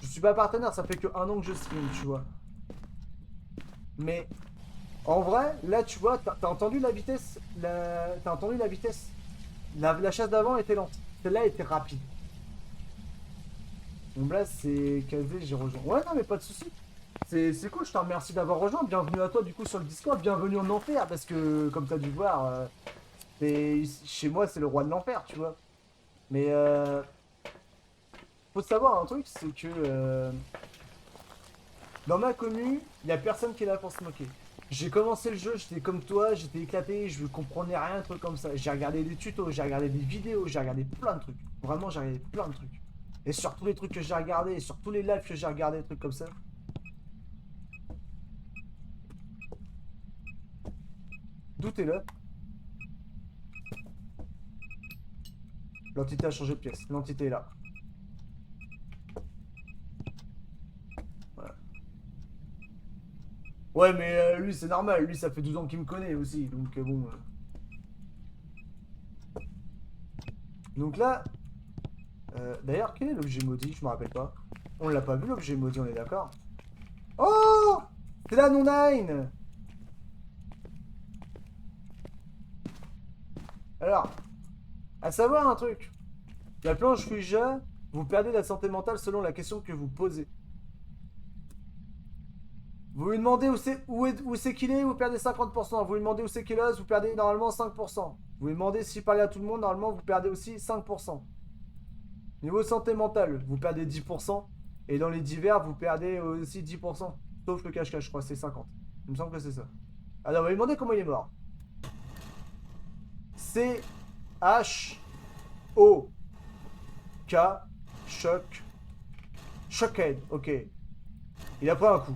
Je suis pas partenaire, ça fait que 1 an que je stream, tu vois. Mais... En vrai, là, tu vois, t'as entendu la vitesse. T'as entendu la vitesse. La chasse d'avant était lente. Celle-là était rapide. Donc là, c'est Kazé, j'ai rejoint. Ouais, non, mais pas de soucis. C'est cool, je te remercie d'avoir rejoint. Bienvenue à toi, du coup, sur le Discord. Bienvenue en enfer, parce que, comme t'as dû voir, chez moi, c'est le roi de l'enfer, tu vois. Mais, faut savoir un truc, c'est que, dans ma commune, il y a personne qui est là pour se moquer. J'ai commencé le jeu, j'étais comme toi, j'étais éclaté, je comprenais rien, un truc comme ça. J'ai regardé des tutos, j'ai regardé des vidéos, j'ai regardé plein de trucs. Vraiment, j'ai regardé plein de trucs. Et sur tous les trucs que j'ai regardés, et sur tous les lives que j'ai regardés, des trucs comme ça. D'où t'es là? L'entité a changé de pièce, l'entité est là. Voilà. Ouais, mais lui, c'est normal, lui, ça fait 12 ans qu'il me connaît aussi, donc bon... Donc là, d'ailleurs, quel est l'objet maudit? Je me rappelle pas. On l'a pas vu l'objet maudit, on est d'accord? Oh! C'est la non-nine! Alors, à savoir un truc. La planche Ouija, vous perdez la santé mentale selon la question que vous posez. Vous lui demandez où c'est qu'il est, vous perdez 50%. Vous lui demandez où c'est qu'il est, vous perdez normalement 5%. Vous lui demandez s'il parlait à tout le monde, normalement vous perdez aussi 5%. Niveau santé mentale, vous perdez 10%. Et dans les divers, vous perdez aussi 10%. Sauf le cache-cache, je crois, c'est 50. Il me semble que c'est ça. Alors, on va lui demander comment il est mort. C-H-O-K. Choc. Shockhead, ok. Il a pas un coup.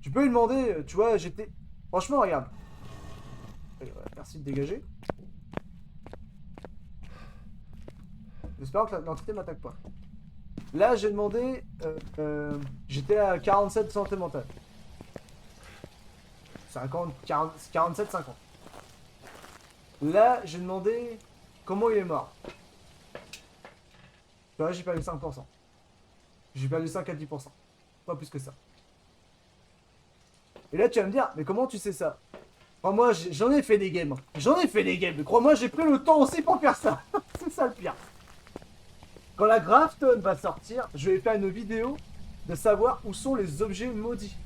Tu peux lui demander, tu vois, j'étais... Franchement, regarde. Merci de dégager. J'espère que l'entité m'attaque pas. Là, j'ai demandé... j'étais à 47 santé mentale. 50, 40, 47, 50. Là, j'ai demandé comment il est mort. Là, j'ai perdu 5%. J'ai perdu 5 à 10%. Pas plus que ça. Et là, tu vas me dire, mais comment tu sais ça? Enfin, moi, j'en ai fait des games. J'en ai fait des games. Mais crois-moi, j'ai pris le temps aussi pour faire ça. C'est ça le pire. Quand la Graftone va sortir, je vais faire une vidéo de savoir où sont les objets maudits.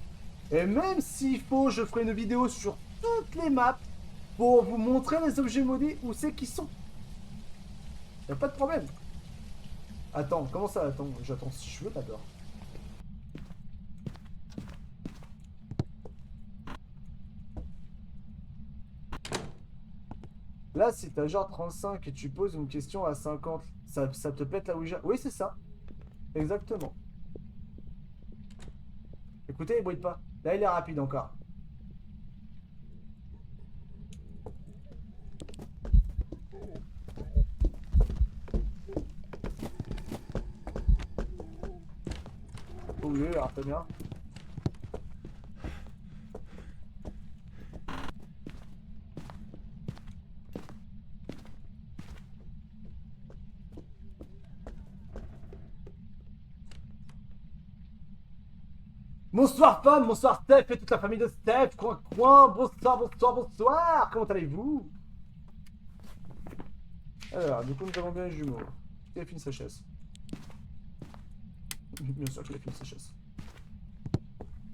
Et même s'il faut, je ferai une vidéo sur toutes les maps pour vous montrer les objets maudits où c'est qu'ils sont. Y'a pas de problème. Attends, comment ça attends? J'attends si je veux d'abord. Là, si t'as genre 35 et tu poses une question à 50, ça te pète la Ouija. Oui, c'est ça. Exactement. Écoutez, il bruite pas. Là, il est rapide encore. Oui, alors très bien. Bonsoir femme, bonsoir Steph et toute la famille de Steph, coin, bonsoir, bonsoir, bonsoir, comment allez-vous? Alors, du coup, nous avons bien les jumeaux. Téléphone séchesse. Bien sûr que téléphone séchesse.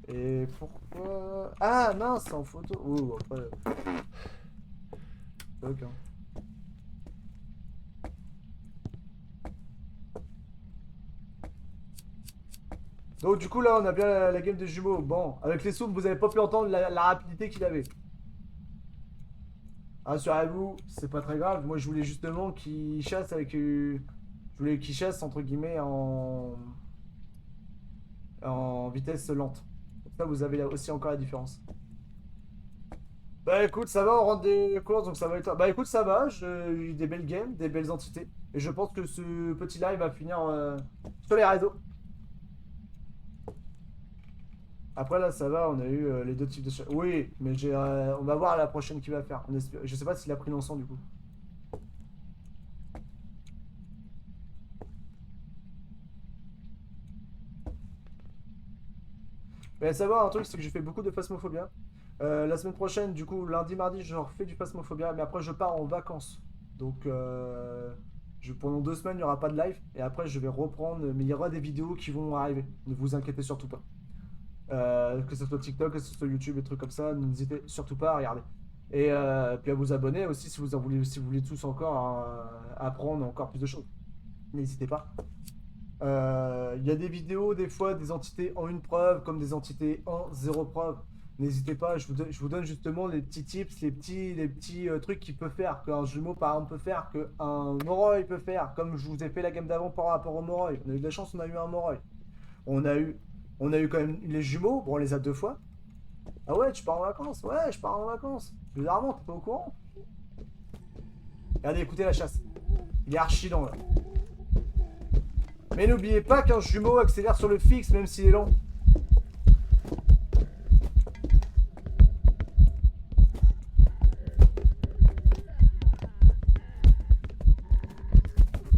Et pourquoi... Ah mince, en photo. Oh, après... Ok. Donc du coup là on a bien la game des jumeaux. Bon, avec les zooms vous avez pas pu entendre la rapidité qu'il avait. Rassurez-vous, c'est pas très grave. Moi je voulais justement qu'il chasse avec... je voulais qu'il chasse entre guillemets en vitesse lente. Comme ça vous avez là aussi encore la différence. Bah écoute, ça va, on rentre des courses, donc ça va être... Bah écoute, ça va, j'ai eu des belles games, des belles entités. Et je pense que ce petit live va finir sur les réseaux. Après là, ça va, on a eu les deux types de... Oui, mais on va voir la prochaine qu'il va faire. Je sais pas s'il a pris l'encens du coup. Mais savoir un truc, c'est que je fais beaucoup de phasmophobia. La semaine prochaine, du coup, lundi, mardi, je refais du phasmophobia, mais après je pars en vacances. Donc, pendant 2 semaines, il n'y aura pas de live. Et après, je vais reprendre, mais il y aura des vidéos qui vont arriver. Ne vous inquiétez surtout pas. Que ce soit TikTok, que ce soit YouTube, et trucs comme ça, n'hésitez surtout pas à regarder. Et puis à vous abonner aussi si vous en voulez, si vous voulez tous encore apprendre encore plus de choses. N'hésitez pas. Il y a des vidéos, des fois, des entités en une preuve, comme des entités en 0 preuve. N'hésitez pas, je vous donne justement les petits tips, les petits trucs qu'il peut faire, qu'un jumeau par exemple peut faire, qu'un Moroi peut faire, comme je vous ai fait la gamme d'avant par rapport au Moroi. On a eu de la chance, on a eu un Moroi. On a eu quand même les jumeaux, bon on les a 2 fois. Ah ouais, tu pars en vacances? Ouais, je pars en vacances. Bizarrement, t'es pas au courant? Regardez, écoutez la chasse. Il est archi lent là. Mais n'oubliez pas qu'un jumeau accélère sur le fixe même s'il est lent.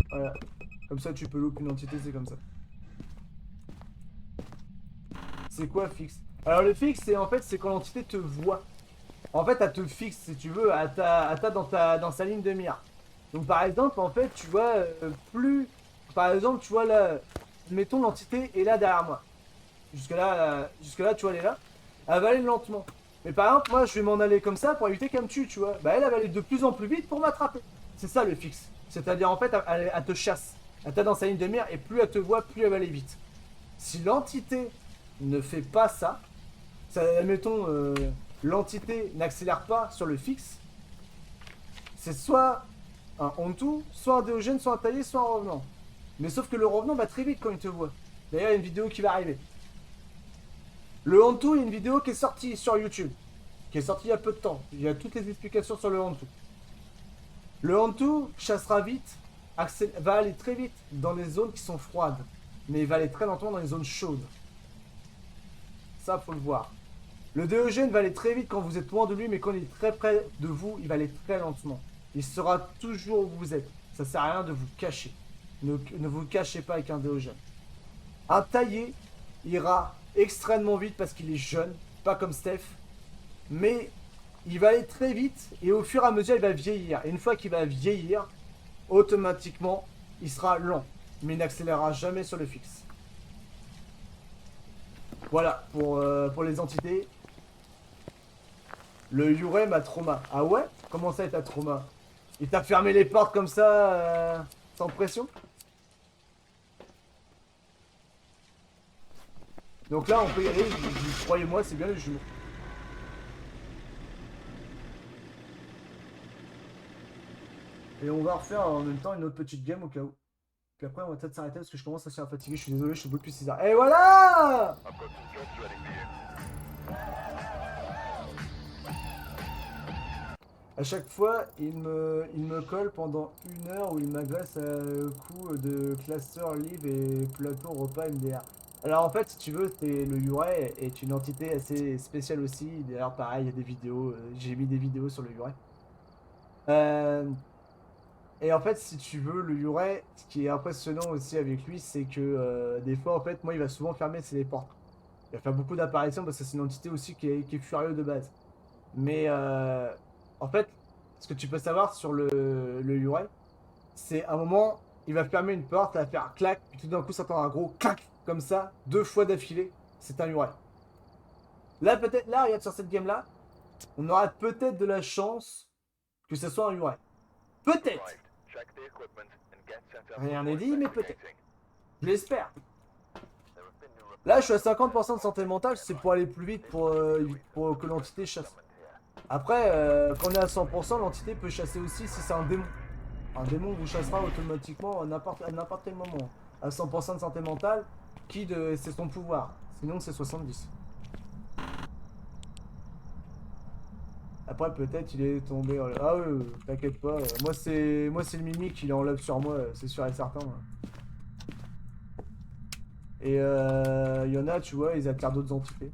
Voilà. Comme ça tu peux louper une entité, c'est comme ça. C'est quoi fixe? Alors le fixe, c'est en fait, c'est quand l'entité te voit. En fait, elle te fixe, si tu veux, dans sa ligne de mire. Donc par exemple, en fait, tu vois, plus... Par exemple, tu vois là, mettons l'entité est là derrière moi. Jusque là, tu vois, elle est là. Elle va aller lentement. Mais par exemple, moi, je vais m'en aller comme ça pour éviter qu'elle me tue, tu vois. Bah elle va aller de plus en plus vite pour m'attraper. C'est ça le fixe. C'est-à-dire, en fait, elle te chasse. Elle t'a dans sa ligne de mire et plus elle te voit, plus elle va aller vite. Si l'entité ne fait pas ça, admettons, l'entité n'accélère pas sur le fixe, c'est soit un Onto, soit un Déogène, soit un taillé, soit un revenant. Mais sauf que le revenant va très vite quand il te voit. D'ailleurs, il y a une vidéo qui va arriver. Le Onto, il y a une vidéo qui est sortie sur YouTube. Qui est sortie il y a peu de temps. Il y a toutes les explications sur le Onto. Le Onto chassera vite, va aller très vite dans les zones qui sont froides. Mais il va aller très lentement dans les zones chaudes. Ça, faut le voir. Le Déogène va aller très vite quand vous êtes loin de lui, mais quand il est très près de vous, il va aller très lentement. Il sera toujours où vous êtes. Ça sert à rien de vous cacher. Ne vous cachez pas avec un Déogène. Un taillé ira extrêmement vite parce qu'il est jeune, pas comme Steph. Mais il va aller très vite et au fur et à mesure, il va vieillir. Et une fois qu'il va vieillir, automatiquement, il sera lent. Mais il n'accélérera jamais sur le fixe. Voilà, pour les entités. Le Yurem a trauma. Ah ouais? Comment ça, il t'a trauma? Il t'a fermé les portes comme ça, sans pression? Donc là, on peut y aller. Croyez-moi, c'est bien les jumeaux. Et on va refaire en même temps une autre petite game au cas où. Puis après, on va peut-être s'arrêter parce que je commence à se faire fatiguer. Je suis désolé, je suis beaucoup depuis 6 heures. Et voilà! À chaque fois, il me colle pendant 1 heure où il m'agresse à coup de classeur, live et plateau repas MDR. Alors en fait, si tu veux, le Yurei est une entité assez spéciale aussi. D'ailleurs, pareil, il y a des vidéos. J'ai mis des vidéos sur le Yurei. Et en fait, si tu veux, le Yurei, ce qui est impressionnant aussi avec lui, c'est que des fois, en fait, moi, il va souvent fermer ses portes. Il va faire beaucoup d'apparitions parce que c'est une entité aussi qui est furieux de base. Mais en fait, ce que tu peux savoir sur le Yurei, c'est un moment, il va fermer une porte, il va faire clac, puis tout d'un coup, ça entend un gros clac, comme ça, 2 fois d'affilée. C'est un Yurei. Là, peut-être, là, regarde sur cette game-là, on aura peut-être de la chance que ce soit un Yurei. Peut-être. Rien n'est dit, mais peut-être. Je l'espère. Là, je suis à 50% de santé mentale, c'est pour aller plus vite pour que l'entité chasse. Après, quand on est à 100%, l'entité peut chasser aussi si c'est un démon. Un démon vous chassera automatiquement à n'importe quel moment. À 100% de santé mentale, c'est son pouvoir. Sinon, c'est 70. Après, peut-être il est tombé. Ah oui, t'inquiète pas. Moi, c'est le mimique, il est en love sur moi, c'est sûr et certain. Et il y en a, tu vois, ils attirent d'autres entités.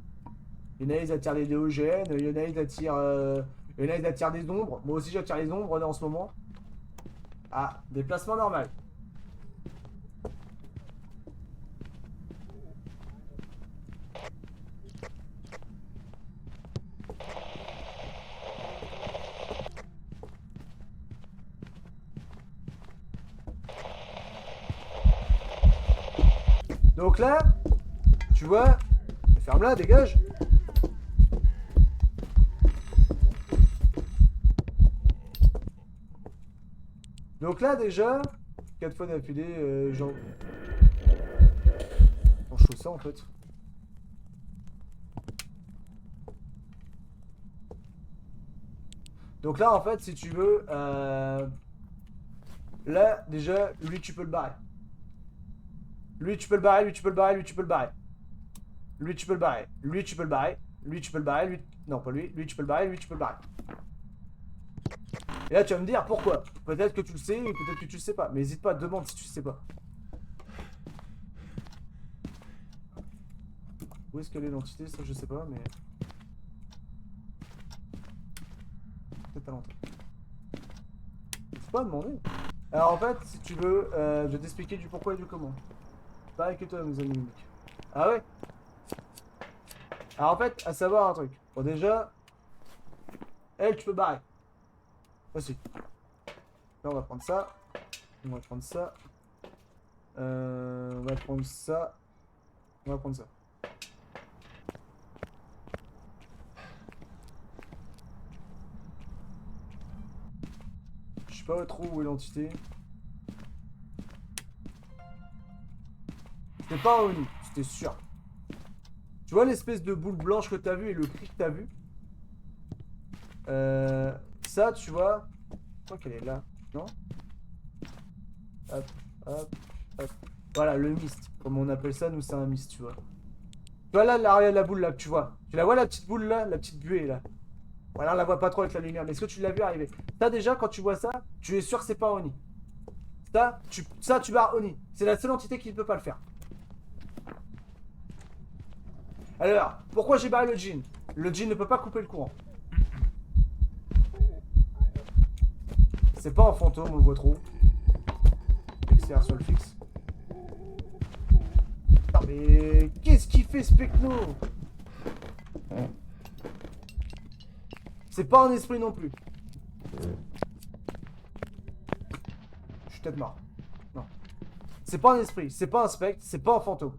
Il y en a, ils attirent des déogènes. Il y en a, ils attirent des ombres. Moi aussi, j'attire les ombres là en ce moment. Ah, déplacement normal. Donc là, tu vois, ferme-la, dégage. Donc là, déjà, 4 fois d'affilée, genre... Bon, je trouve ça, en fait. Donc là, en fait, si tu veux... Là, déjà, lui, tu peux le barrer. Lui, tu peux le barrer, lui, tu peux le barrer, lui, tu peux le barrer. Lui, tu peux le barrer. Lui, tu peux le barrer. Lui, tu peux le barrer. Lui... Non, pas lui. Lui, tu peux le barrer. Lui, tu peux le barrer. Et là, tu vas me dire pourquoi. Peut-être que tu le sais, ou peut-être que tu le sais pas. Mais n'hésite pas, demande si tu le sais pas. Où est-ce qu'elle est l'entité? Ça, je sais pas, mais... Peut-être à l'entrée. Faut pas demander. Alors, en fait, si tu veux, je vais t'expliquer du pourquoi et du comment. Pareil que toi, mes amis mimiques. Ah ouais? Alors, en fait, à savoir un truc. Bon, déjà... Elle, tu peux barrer. Voici. Là, on va prendre ça. On va prendre ça. On va prendre ça. On va prendre ça. Je sais pas trop où est l'entité. C'est pas un Oni, c'était sûr. Tu vois l'espèce de boule blanche que t'as vu et le cri que t'as vu? Ça, tu vois. Je crois qu'elle est là. Non? Hop, hop, hop. Voilà, le mist. Comme on appelle ça, nous, c'est un mist, tu vois. Tu vois là, l'arrière de la boule, là, que tu vois. Tu la vois, la petite boule, là? La petite buée, là. Voilà, on la voit pas trop avec la lumière. Mais est-ce que tu l'as vu arriver? Ça, déjà, quand tu vois ça, tu es sûr que c'est pas Oni. Ça, tu barres Oni. C'est la seule entité qui ne peut pas le faire. Alors, pourquoi j'ai barré le djinn? Le djinn ne peut pas couper le courant. C'est pas un fantôme, on le voit trop. XR sur le fixe. Putain, mais qu'est-ce qu'il fait ce Pecno? C'est pas un esprit non plus. Je suis peut-être mort. Non. C'est pas un esprit, c'est pas un spectre, c'est pas un fantôme.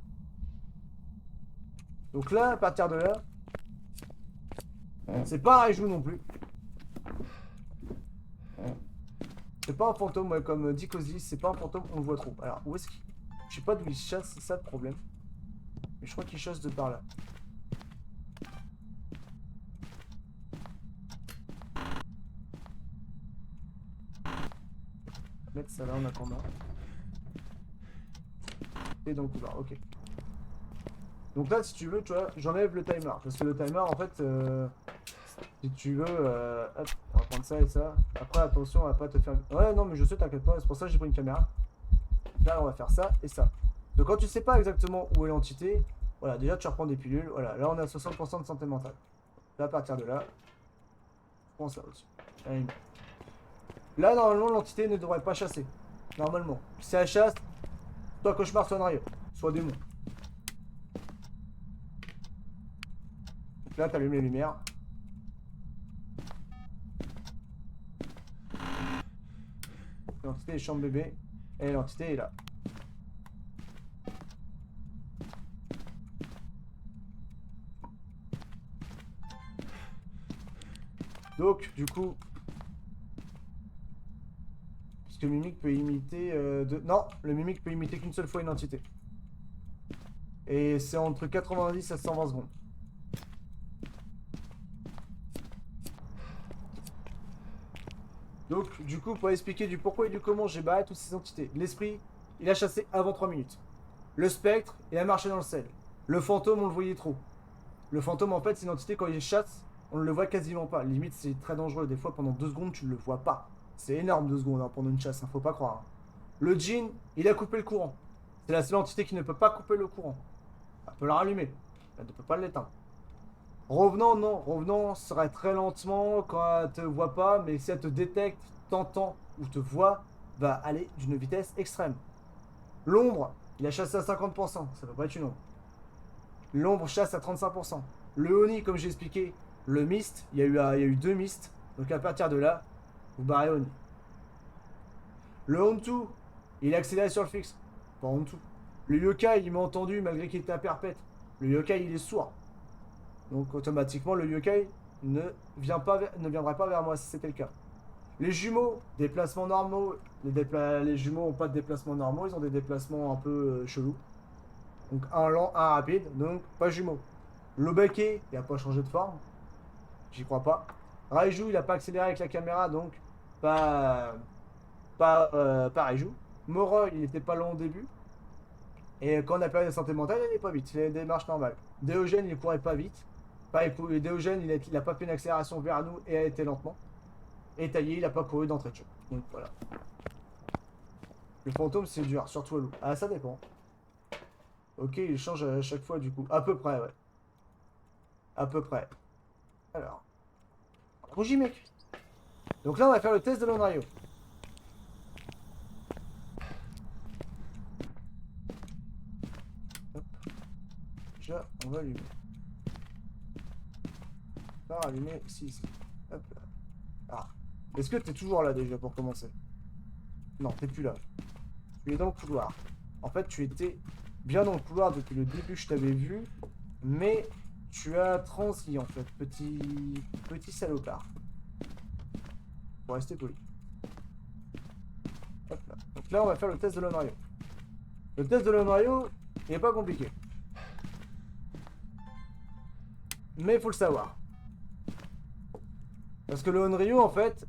Donc là, à partir de là, c'est pas un Raiju non plus. C'est pas un fantôme, ouais, comme dit Cozy, c'est pas un fantôme, on le voit trop. Alors, où est-ce qu'il... Je sais pas d'où il chasse, c'est ça le problème. Mais je crois qu'il chasse de par là. On va mettre ça là en attendant. Et donc, couloir, ok. Donc là, si tu veux, tu vois, j'enlève le timer. Parce que le timer, en fait, si tu veux, hop, on va prendre ça et ça. Après, attention, on va pas te faire... Ouais, non, mais je sais, t'inquiète pas, c'est pour ça que j'ai pris une caméra. Là, on va faire ça et ça. Donc quand tu sais pas exactement où est l'entité, voilà, déjà tu reprends des pilules. Voilà, là on a 60% de santé mentale. Là, à partir de là, prends ça aussi. Allez. Là, normalement, l'entité ne devrait pas chasser. Normalement. Si elle chasse, soit cauchemar, soit Nario, soit démon. Donc là, t'allumes les lumières. L'entité est chambre bébé. Et l'entité est là. Donc, du coup... Parce que le mimique peut imiter... Non, le mimique peut imiter qu'une seule fois une entité. Et c'est entre 90 à 120 secondes. Donc, du coup, pour expliquer du pourquoi et du comment j'ai barré toutes ces entités. L'esprit, il a chassé avant 3 minutes. Le spectre, il a marché dans le sel. Le fantôme, on le voyait trop. Le fantôme, en fait, c'est une entité, quand il chasse, on ne le voit quasiment pas. Limite, c'est très dangereux. Des fois, pendant 2 secondes, tu ne le vois pas. C'est énorme 2 secondes hein, pendant une chasse, hein, faut pas croire. Hein. Le djinn, il a coupé le courant. C'est la seule entité qui ne peut pas couper le courant. Elle peut le rallumer. Elle ne peut pas l'éteindre. Revenant, non. Revenant serait très lentement quand elle te voit pas, mais si elle te détecte, t'entend ou te voit, va aller d'une vitesse extrême. L'ombre, il a chassé à 50%, ça peut pas être une ombre. L'ombre chasse à 35%. Le Oni, comme j'ai expliqué, le mist, il y a eu 2 mists, donc à partir de là, vous barrez Oni. Le Hontu, il a accéléré sur le fixe, pas Hontu. Le Yokai, il m'a entendu malgré qu'il était à perpète. Le Yokai, il est sourd. Donc automatiquement, le Yokai ne viendra pas vers moi si c'était le cas. Les jumeaux, déplacements normaux. Les jumeaux n'ont pas de déplacements normaux, ils ont des déplacements un peu chelous. Donc un lent, un rapide, donc pas jumeaux. Lobeke, il n'a pas changé de forme. J'y crois pas. Raiju, il n'a pas accéléré avec la caméra, donc pas Raiju. Moroi, il n'était pas long au début. Et quand on a perdu la santé mentale, il n'est pas vite. Il a des démarches normales. Déogène, il courait pas vite. Déogène, il a pas fait une accélération vers nous et a été lentement. Et Taillé, il a pas couru d'entrée de jeu. Donc voilà. Le fantôme, c'est dur, surtout à loup. Ah, ça dépend. Ok, il change à chaque fois du coup. À peu près, ouais. À peu près. Alors. Rougi, mec. Donc là, on va faire le test de l'Onrayo. Hop. Déjà, on va allumer. On va allumer ici. Hop là. Ah. Est-ce que t'es toujours là déjà pour commencer? Non, t'es plus là. Tu es dans le couloir. En fait, tu étais bien dans le couloir depuis le début que je t'avais vu. Mais tu as transi en fait. Petit salopard. Pour rester poli. Hop là. Donc là, on va faire le test de l'Onrayo. Le test de l'Onrayo, Il est pas compliqué. Mais il faut le savoir. Parce que le Onryu, en fait,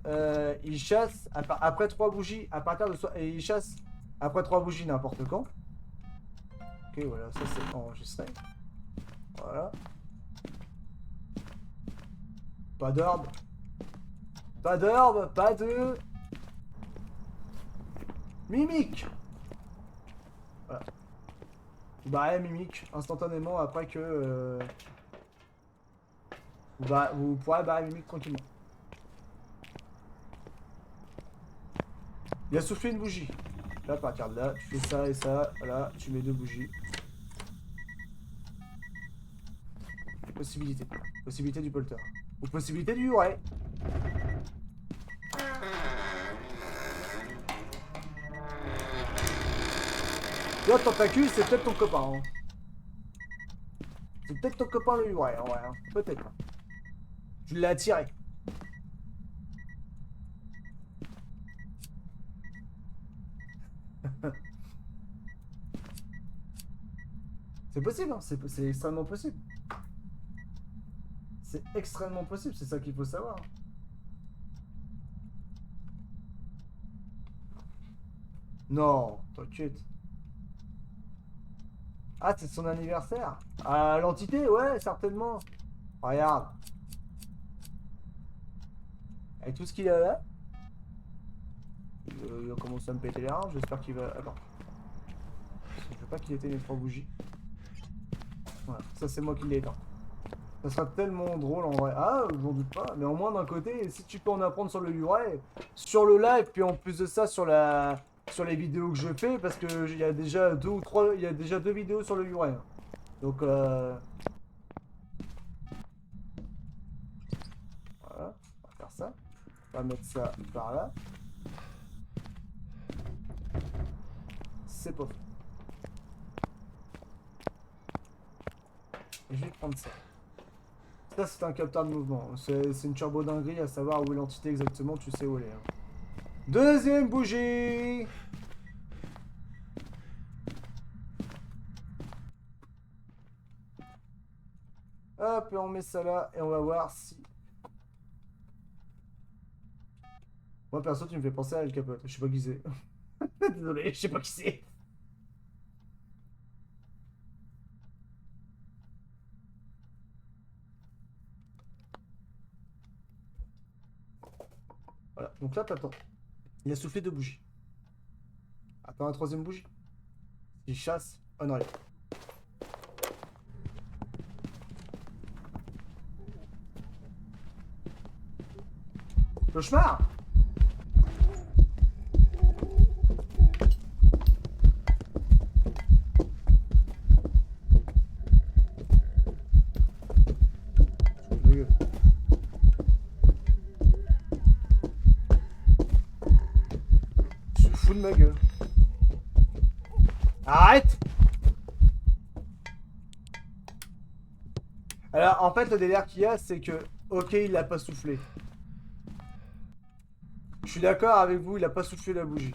il chasse après 3 bougies, à partir de et il chasse après 3 bougies n'importe quand. Ok, voilà, ça c'est enregistré. Voilà. Pas d'orbe. Pas d'orbe, pas de... Mimique. Voilà. Vous barrez mimique instantanément après que... vous pourrez barrer mimique tranquillement. Il a soufflé une bougie. Là, à partir de là, tu fais ça et ça. Voilà, tu mets 2 bougies. Possibilité. Possibilité du polter. Ou possibilité du ouais. Là, tentacule, c'est peut-être ton copain. Hein. C'est peut-être ton copain le ouais, ouais, hein. Peut-être. Tu l'as attiré. C'est possible, hein. C'est extrêmement possible. C'est extrêmement possible, c'est ça qu'il faut savoir. Non, t'inquiète. Ah, c'est son anniversaire. Ah, l'entité, ouais, certainement. Regarde. Avec tout ce qu'il a là. Il va commencer à me péter les reins, j'espère qu'il va... Attends. Je veux pas qu'il éteigne les 3 bougies. Voilà, ça c'est moi qui l'ai éteint. Ça sera tellement drôle en vrai. Ah, j'en doute pas. Mais au moins d'un côté, si tu peux en apprendre sur le Yurei, sur le live, puis en plus de ça sur les vidéos que je fais, parce que il y a déjà 2 ou 3, il y a déjà 2 vidéos sur le Yurei. Donc voilà, on va faire ça. On va mettre ça par là. C'est pas fait. Et je vais prendre ça. Ça, c'est un capteur de mouvement. C'est une turbo dinguerie à savoir où est l'entité exactement, tu sais où elle est. Hein. Deuxième bougie. Hop, et on met ça là, et on va voir si... Moi, perso, tu me fais penser à El Capote. Je sais pas qui c'est. Désolé, je sais pas qui c'est. Voilà, donc là, t'attends. Il a soufflé 2 bougies. Attends, la 3e bougie. Il chasse. Oh non, allez. Cauchemar. Tu te fous de ma gueule. Arrête. Alors, en fait, le délire qu'il y a, c'est que... Ok, il l'a pas soufflé. Je suis d'accord avec vous, il a pas soufflé la bougie.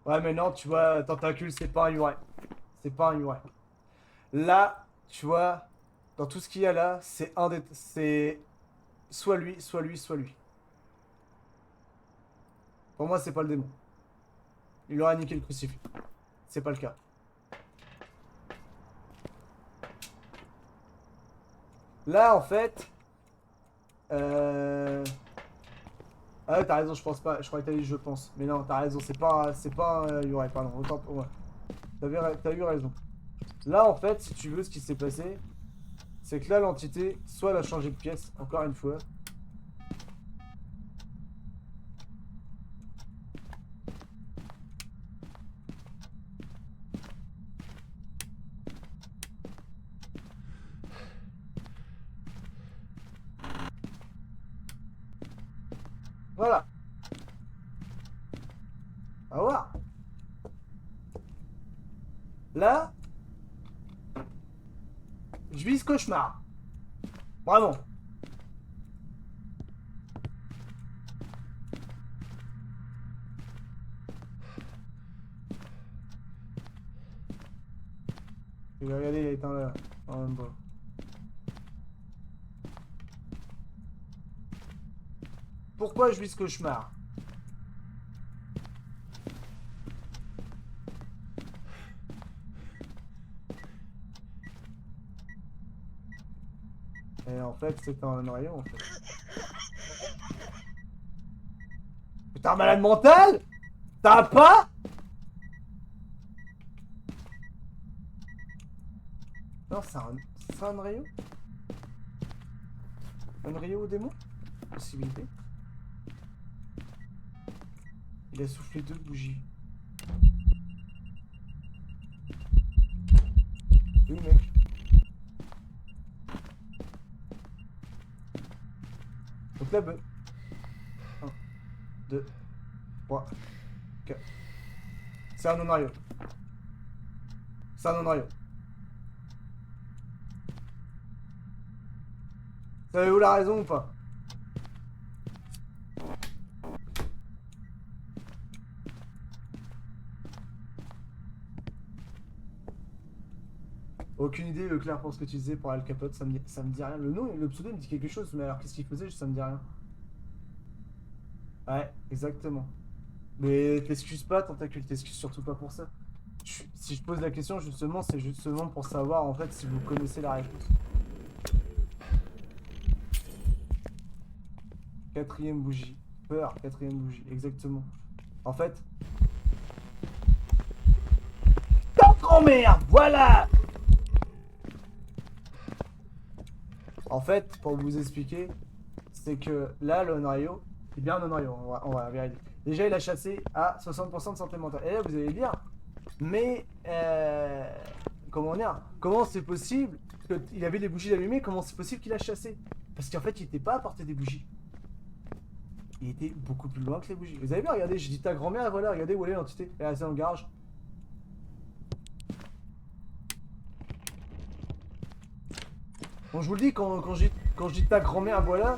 Ouais, mais non, tu vois, tentacule, c'est pas un UI. C'est pas un UI. Là, tu vois, dans tout ce qu'il y a là, c'est un des... C'est soit lui, soit lui, soit lui. Pour moi, c'est pas le démon. Il aura niqué le crucifix. C'est pas le cas. Là, en fait... Ah ouais, t'as raison, je pense pas. Je crois que t'as dit je pense. Mais non, t'as raison, c'est pas un UI, pardon. Autant pour moi. T'as eu raison. Là, en fait, si tu veux, ce qui s'est passé, c'est que là, l'entité, soit elle a changé de pièce, encore une fois. Voilà. On va voir. Là, je vise cauchemar. Vraiment. Et regardez, il est éteint là. En même temps. Pourquoi je vis ce cauchemar? Et en fait, c'est un noyau en fait. T'es un malade mental? T'as pas? Non, c'est un rayon? Un rayon au démon? Possibilité. Il a soufflé 2 bougies. Oui, mec. Donc là, 1, 2, 3, 4. C'est un non-rayon. C'est un non-rayon. Savez-vous la raison ou pas? Aucune idée, Claire, pour ce que tu disais pour Al Capote, ça me dit rien. Le nom, le pseudo me dit quelque chose, mais alors qu'est-ce qu'il faisait, ça me dit rien. Ouais, exactement. Mais t'excuses pas, Tentacule, t'excuses surtout pas pour ça. Si je pose la question, justement, c'est justement pour savoir, en fait, si vous connaissez la réponse. 4e bougie. Peur, 4e bougie, exactement. En fait... Ta grand-mère, voilà! En fait, pour vous expliquer, c'est que là, le noyau, c'est bien un noyau, on va vérifier. Déjà, il a chassé à 60% de santé mentale. Et là, vous allez dire, mais comment dire, comment c'est possible qu'il avait des bougies allumées, comment c'est possible qu'il a chassé? Parce qu'en fait, il n'était pas à portée des bougies. Il était beaucoup plus loin que les bougies. Vous avez vu, regardez, j'ai dit ta grand-mère, voilà, regardez où elle est l'entité. Elle est restée dans le garage. Bon, je vous le dis, quand je dis ta grand-mère, voilà.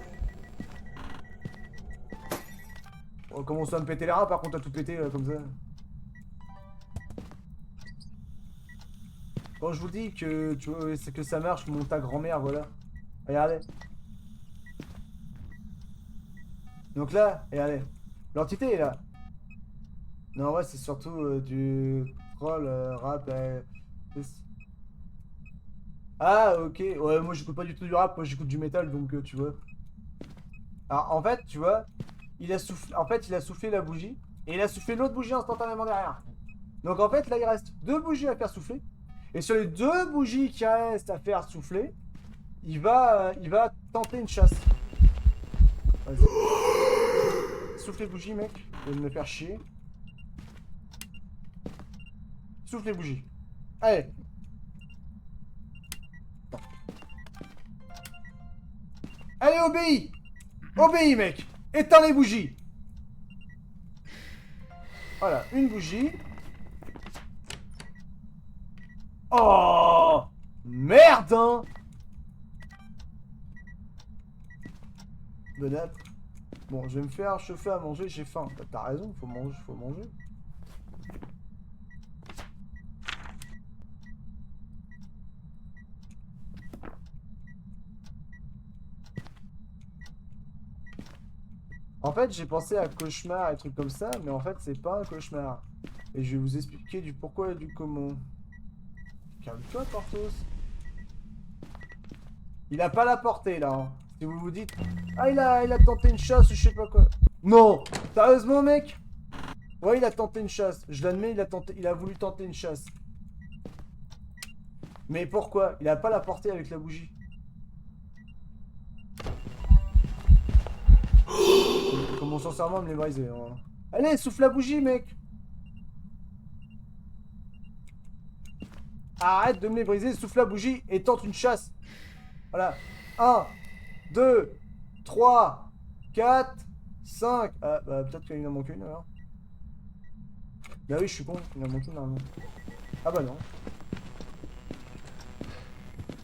On commence à me péter les rats, par contre, à tout péter comme ça. Quand je vous dis que, tu vois, c'est que ça marche, mon ta grand-mère, voilà. Regardez. Donc là, regardez. L'entité est là. Non, ouais, c'est surtout du troll, rap. Ah, ok. Ouais, moi j'écoute pas du tout du rap, moi j'écoute du métal, donc tu vois. Alors en fait, tu vois, il a soufflé la bougie, et il a soufflé l'autre bougie instantanément derrière. Donc en fait, là il reste 2 bougies à faire souffler. Et sur les 2 bougies qui restent à faire souffler, il va tenter une chasse. Vas-y. Souffle les bougies, mec. Il va me faire chier. Souffle les bougies. Allez. Allez, obéis. Obéis, mec. Éteins les bougies. Voilà, une bougie. Oh, merde, hein. Bonap. Bon, je vais me faire chauffer à manger, j'ai faim. T'as raison, faut manger, faut manger. En fait, j'ai pensé à cauchemar et trucs comme ça, mais en fait, c'est pas un cauchemar. Et je vais vous expliquer du pourquoi et du comment. Calme-toi, Portos. Il a pas la portée, là. Hein. Si vous vous dites... Ah, il a tenté une chasse ou je sais pas quoi. Non. Sérieusement, mec? Ouais, il a tenté une chasse. Je l'admets, il a voulu tenter une chasse. Mais pourquoi? Il a pas la portée avec la bougie. Comment sincèrement me les briser. Hein. Allez, souffle la bougie, mec. Arrête de me les briser, souffle la bougie et tente une chasse. Voilà. 1, 2, 3, 4, 5. Ah, bah, peut-être qu'il en manque une alors. Bah oui, je suis con, il en manque une normalement. Ah bah non.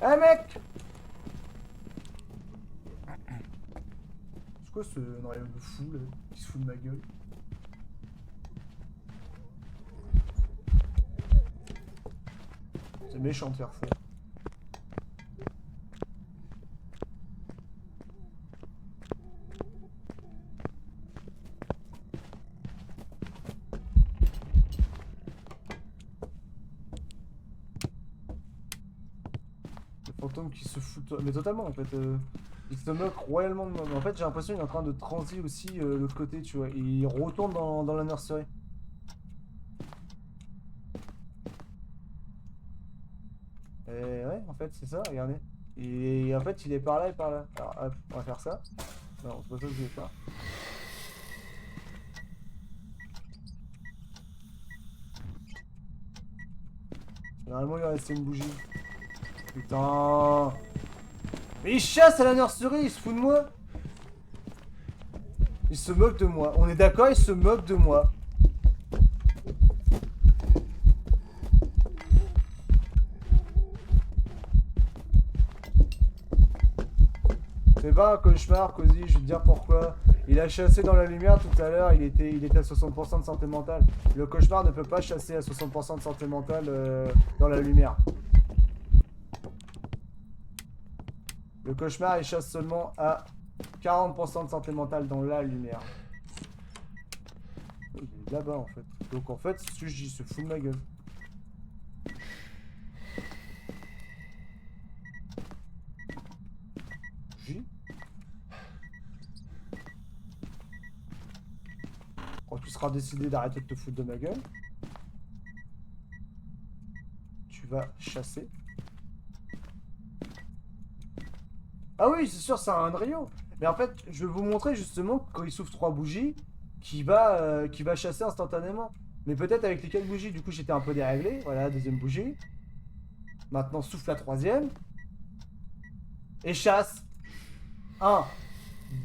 Eh mec! C'est quoi ce noyau de fou là, qui se fout de ma gueule? C'est méchant de faire ça. Le fantôme qui se fout... Mais totalement en fait. Il se moque royalement de moi. Mais en fait j'ai l'impression qu'il est en train de transi aussi de l'autre côté, tu vois. Et il retourne dans la nurserie. Et ouais, en fait c'est ça, regardez. Et en fait il est par là et par là. Alors hop, on va faire ça. Non, c'est pas ça que je vais faire. Normalement il va rester une bougie. Putain. Mais il chasse à la nurserie, il se fout de moi. Il se moque de moi. On est d'accord, il se moque de moi. C'est pas un cauchemar, Cozy, je vais te dire pourquoi. Il a chassé dans la lumière tout à l'heure, il était à 60% de santé mentale. Le cauchemar ne peut pas chasser à 60% de santé mentale dans la lumière. Le cauchemar, il chasse seulement à 40% de santé mentale dans la lumière. Il est là-bas en fait. Donc en fait, ce que je dis, il se fout de ma gueule. J. Quand tu seras décidé d'arrêter de te foutre de ma gueule, tu vas chasser. Ah oui, c'est sûr, c'est un Rio. Mais en fait, je vais vous montrer justement quand il souffle 3 bougies, qui va chasser instantanément. Mais peut-être avec les 4 bougies, du coup j'étais un peu déréglé. Voilà, deuxième bougie. Maintenant souffle la troisième. Et chasse. 1,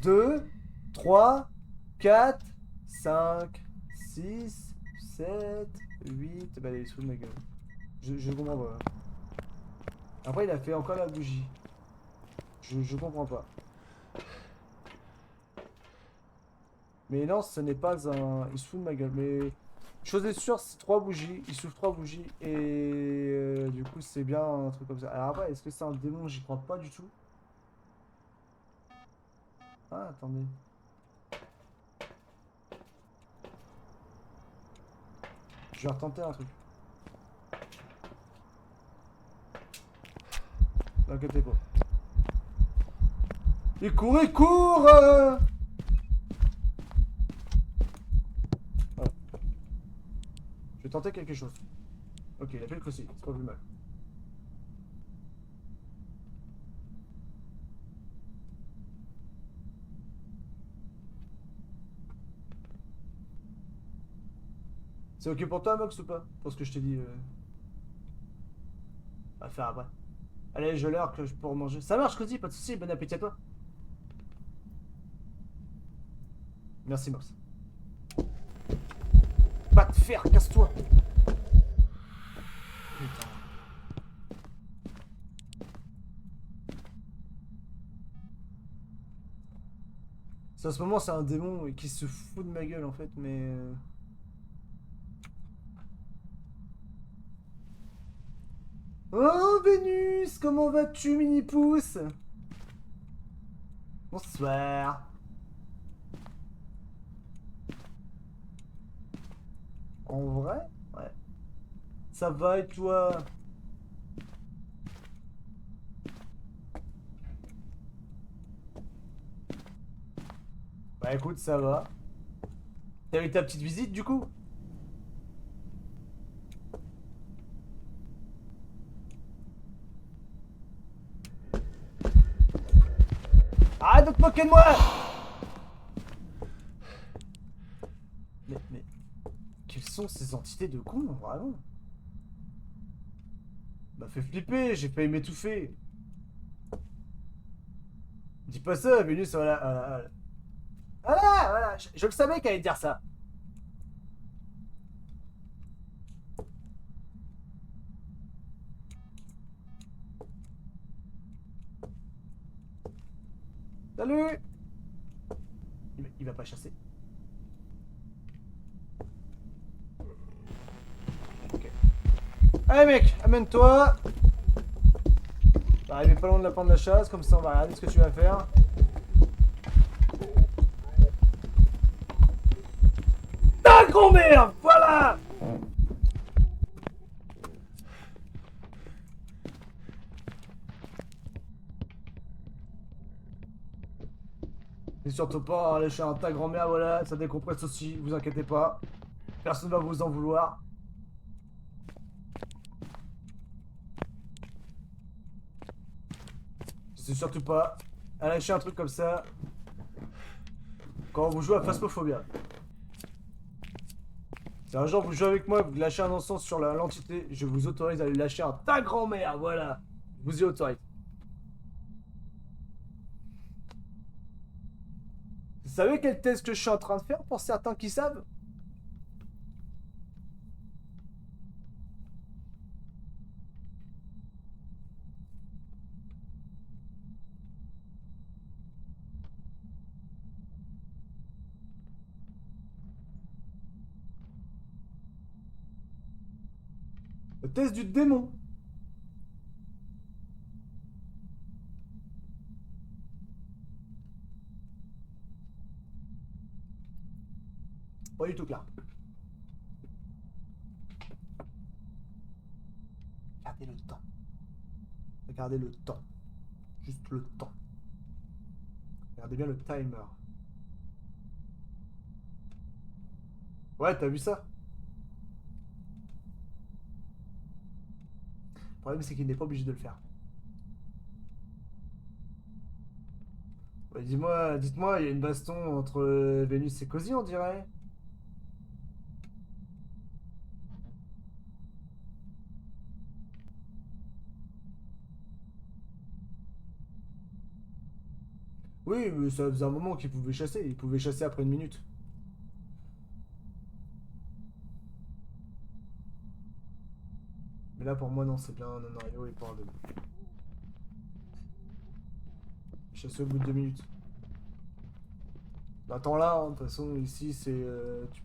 2, 3, 4, 5, 6, 7, 8. Bah il est sous de ma gueule. Je comprends pas. Après il a fait encore la bougie. Je comprends pas. Mais non, ce n'est pas un... Il se fout de ma gueule. Mais chose est sûre, c'est 3 bougies. Il souffle 3 bougies. Et du coup, c'est bien un truc comme ça. Alors après, est-ce que c'est un démon? J'y crois pas du tout. Ah, attendez. Je vais retenter un truc. T'inquiète pas. Il court, il court Voilà. Je vais tenter quelque chose. Ok, il a fait le crochet, c'est pas plus mal. C'est ok pour toi, Mox, ou pas? Pour ce que je t'ai dit. On va faire après. Allez, je l'heure que je peux manger. Ça marche, Cozy, pas de soucis, bon appétit à toi. Merci, Mox. Pas de fer, casse-toi. Putain. En ce moment, c'est un démon qui se fout de ma gueule, en fait, mais... Oh, Vénus, comment vas-tu, mini-pouce? Bonsoir. En vrai? Ouais. Ça va et toi? Bah écoute, ça va. T'as eu ta petite visite du coup? Arrête de te moquer de moi! Mais... Quelles sont ces entités de cons, vraiment? M'a fait flipper, j'ai failli m'étouffer. Dis pas ça, Vénus, voilà, voilà. Voilà, voilà, je le savais qu'elle allait dire ça. Salut! Il va pas chasser. Ok. Allez mec, amène-toi. Arrivé pas loin de la fin de la chasse, comme ça on va regarder ce que tu vas faire. Ta grand-mère, voilà. Et surtout pas lâcher un ta grand-mère, voilà, ça décompresse aussi, vous inquiétez pas. Personne va vous en vouloir. C'est surtout pas à lâcher un truc comme ça quand vous jouez à Phasmophobia. Si un jour vous jouez avec moi, vous lâchez un encens sur l'entité, je vous autorise à lui lâcher un ta grand-mère, voilà. Je vous y autorise. Vous savez quel test que je suis en train de faire pour certains qui savent? Le test du démon. Pas du tout clair. Regardez le temps. Regardez le temps. Juste le temps. Regardez bien le timer. Ouais, t'as vu ça? Le problème, c'est qu'il n'est pas obligé de le faire. Ouais, dis-moi, dites-moi, il y a une baston entre Vénus et Cozy, on dirait. Oui, mais ça faisait un moment qu'il pouvait chasser. Il pouvait chasser après une minute. Mais là, pour moi, non, c'est bien un Onario et pas un démon. Chasser au bout de 2 minutes. Attends là, hein, de toute façon, ici, c'est. Tu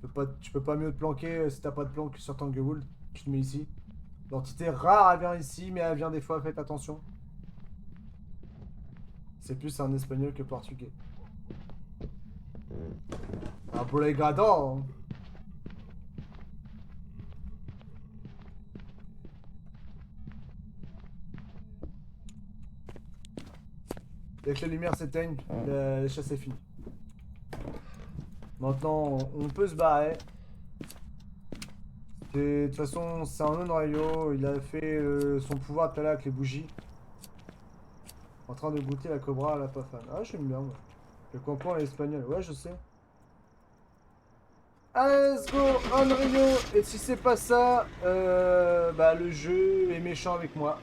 peux pas mieux te planquer si t'as pas de planque sur Tanglewood. Tu te mets ici. L'entité rare, elle vient ici, mais elle vient des fois, faites attention. C'est plus un espagnol que portugais. Un bolegrador, hein. Dès que les lumières s'éteignent, la chasse est finie. Maintenant, on peut se barrer. De toute façon, c'est un Onryo. Il a fait son pouvoir tout à l'heure avec les bougies. En train de goûter la cobra à la pas fan. Ah, j'aime bien, moi. Je comprends l'espagnol. Ouais, je sais. Allez, let's go, Onryo. Et si c'est pas ça, bah le jeu est méchant avec moi.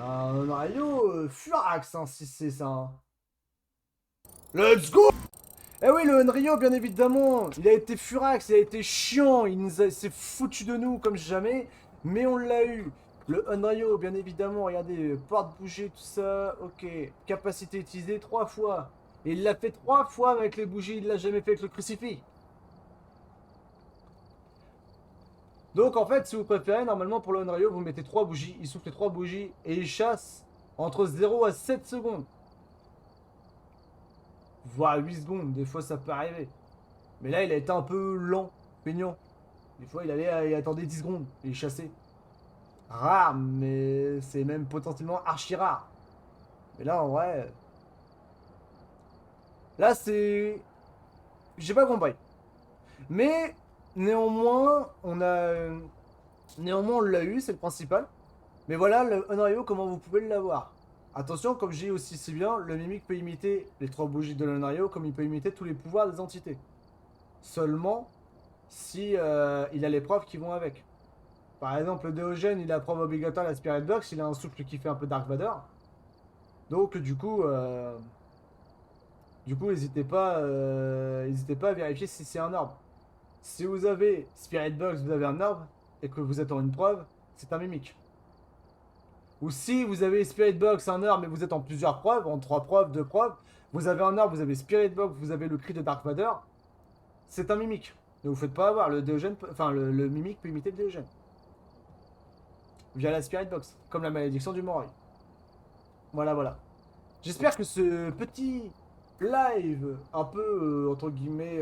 Un Onryo Furax, hein, si c'est ça. Hein. Let's go! Eh oui, le Onryo, bien évidemment, il a été furax, il a été chiant, il s'est foutu de nous comme jamais, mais on l'a eu. Le Onryo, bien évidemment, regardez, porte bouger, tout ça, ok. Capacité utilisée 3 fois. Et il l'a fait 3 fois avec les bougies, il l'a jamais fait avec le crucifix. Donc en fait, si vous préférez, normalement pour le Onryo, vous mettez 3 bougies, il souffle les 3 bougies et il chasse entre 0 à 7 secondes. Voire 8 secondes, des fois ça peut arriver. Mais là, il a été un peu lent, peignant. Des fois, il attendait 10 secondes et il chassait. Rare, mais c'est même potentiellement archi rare. Mais là, en vrai... Là, c'est... J'ai pas compris. Mais, néanmoins, Néanmoins, on l'a eu, c'est le principal. Mais voilà, le Onryo, comment vous pouvez l'avoir. Attention, comme j'ai aussi si bien, le mimique peut imiter les 3 bougies de l'Onryo, comme il peut imiter tous les pouvoirs des entités. Seulement si il a les preuves qui vont avec. Par exemple, le Déogène, il a preuve obligatoire la Spirit Box, il a un souffle qui fait un peu Dark Vador. Donc du coup, n'hésitez pas à vérifier si c'est un orbe. Si vous avez Spirit Box, vous avez un orbe, et que vous êtes en une preuve, c'est un mimique. Ou si vous avez Spirit Box, un orbe, mais vous êtes en plusieurs preuves, en 3 preuves, 2 preuves, vous avez un orbe, vous avez Spirit Box, vous avez le cri de Dark Vador, c'est un mimique. Ne vous faites pas avoir, le Déogène, enfin le mimique peut imiter le Déogène. Via la Spirit Box, comme la malédiction du Moroi. Voilà, voilà. J'espère que ce petit live, un peu, entre guillemets,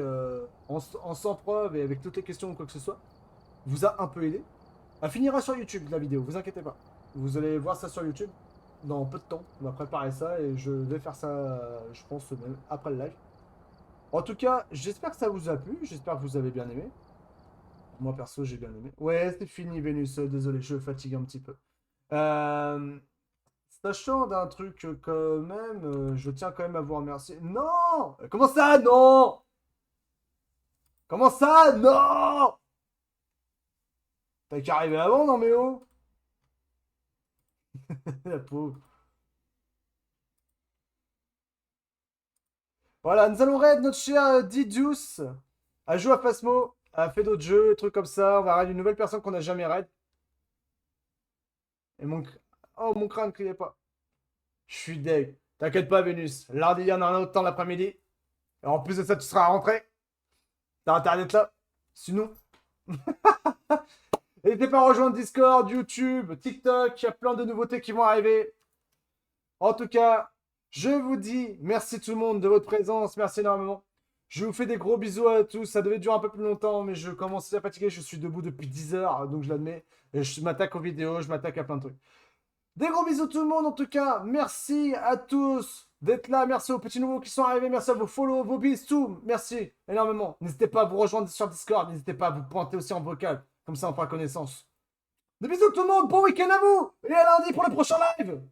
en sans preuve et avec toutes les questions ou quoi que ce soit, vous a un peu aidé. Elle finira sur YouTube, la vidéo, vous inquiétez pas. Vous allez voir ça sur YouTube dans peu de temps. On va préparer ça et je vais faire ça, je pense, même après le live. En tout cas, j'espère que ça vous a plu. J'espère que vous avez bien aimé. Moi, perso, j'ai bien aimé. Ouais, c'est fini, Vénus. Désolé, je fatigue un petit peu. Euh, Sachant d'un truc quand même, je tiens quand même à vous remercier. Non! Comment ça, non? Comment ça, non? T'as qu'à arriver avant, non mais oh? La pauvre. Voilà, nous allons raid notre cher Didius. A joué à Phasmo, a fait d'autres jeux, trucs comme ça. On va raid une nouvelle personne qu'on n'a jamais raid. Et mon... Oh, mon crâne, criez pas. Je suis deg. T'inquiète pas, Vénus. Lundi, il y en a un autre temps l'après-midi. Et en plus de ça, tu seras rentré. T'as intérêt d'être là. Sinon... N'hésitez pas à rejoindre Discord, YouTube, TikTok. Il y a plein de nouveautés qui vont arriver. En tout cas, je vous dis merci tout le monde de votre présence. Merci énormément. Je vous fais des gros bisous à tous. Ça devait durer un peu plus longtemps, mais je commence à fatiguer. Je suis debout depuis 10 heures, donc je l'admets. Et je m'attaque aux vidéos, je m'attaque à plein de trucs. Des gros bisous tout le monde en tout cas. Merci à tous d'être là. Merci aux petits nouveaux qui sont arrivés. Merci à vos follow, vos bis, tout. Merci énormément. N'hésitez pas à vous rejoindre sur Discord. N'hésitez pas à vous pointer aussi en vocal. Comme ça on fera connaissance. Des bisous tout le monde. Bon week-end à vous. Et à lundi pour le prochain live.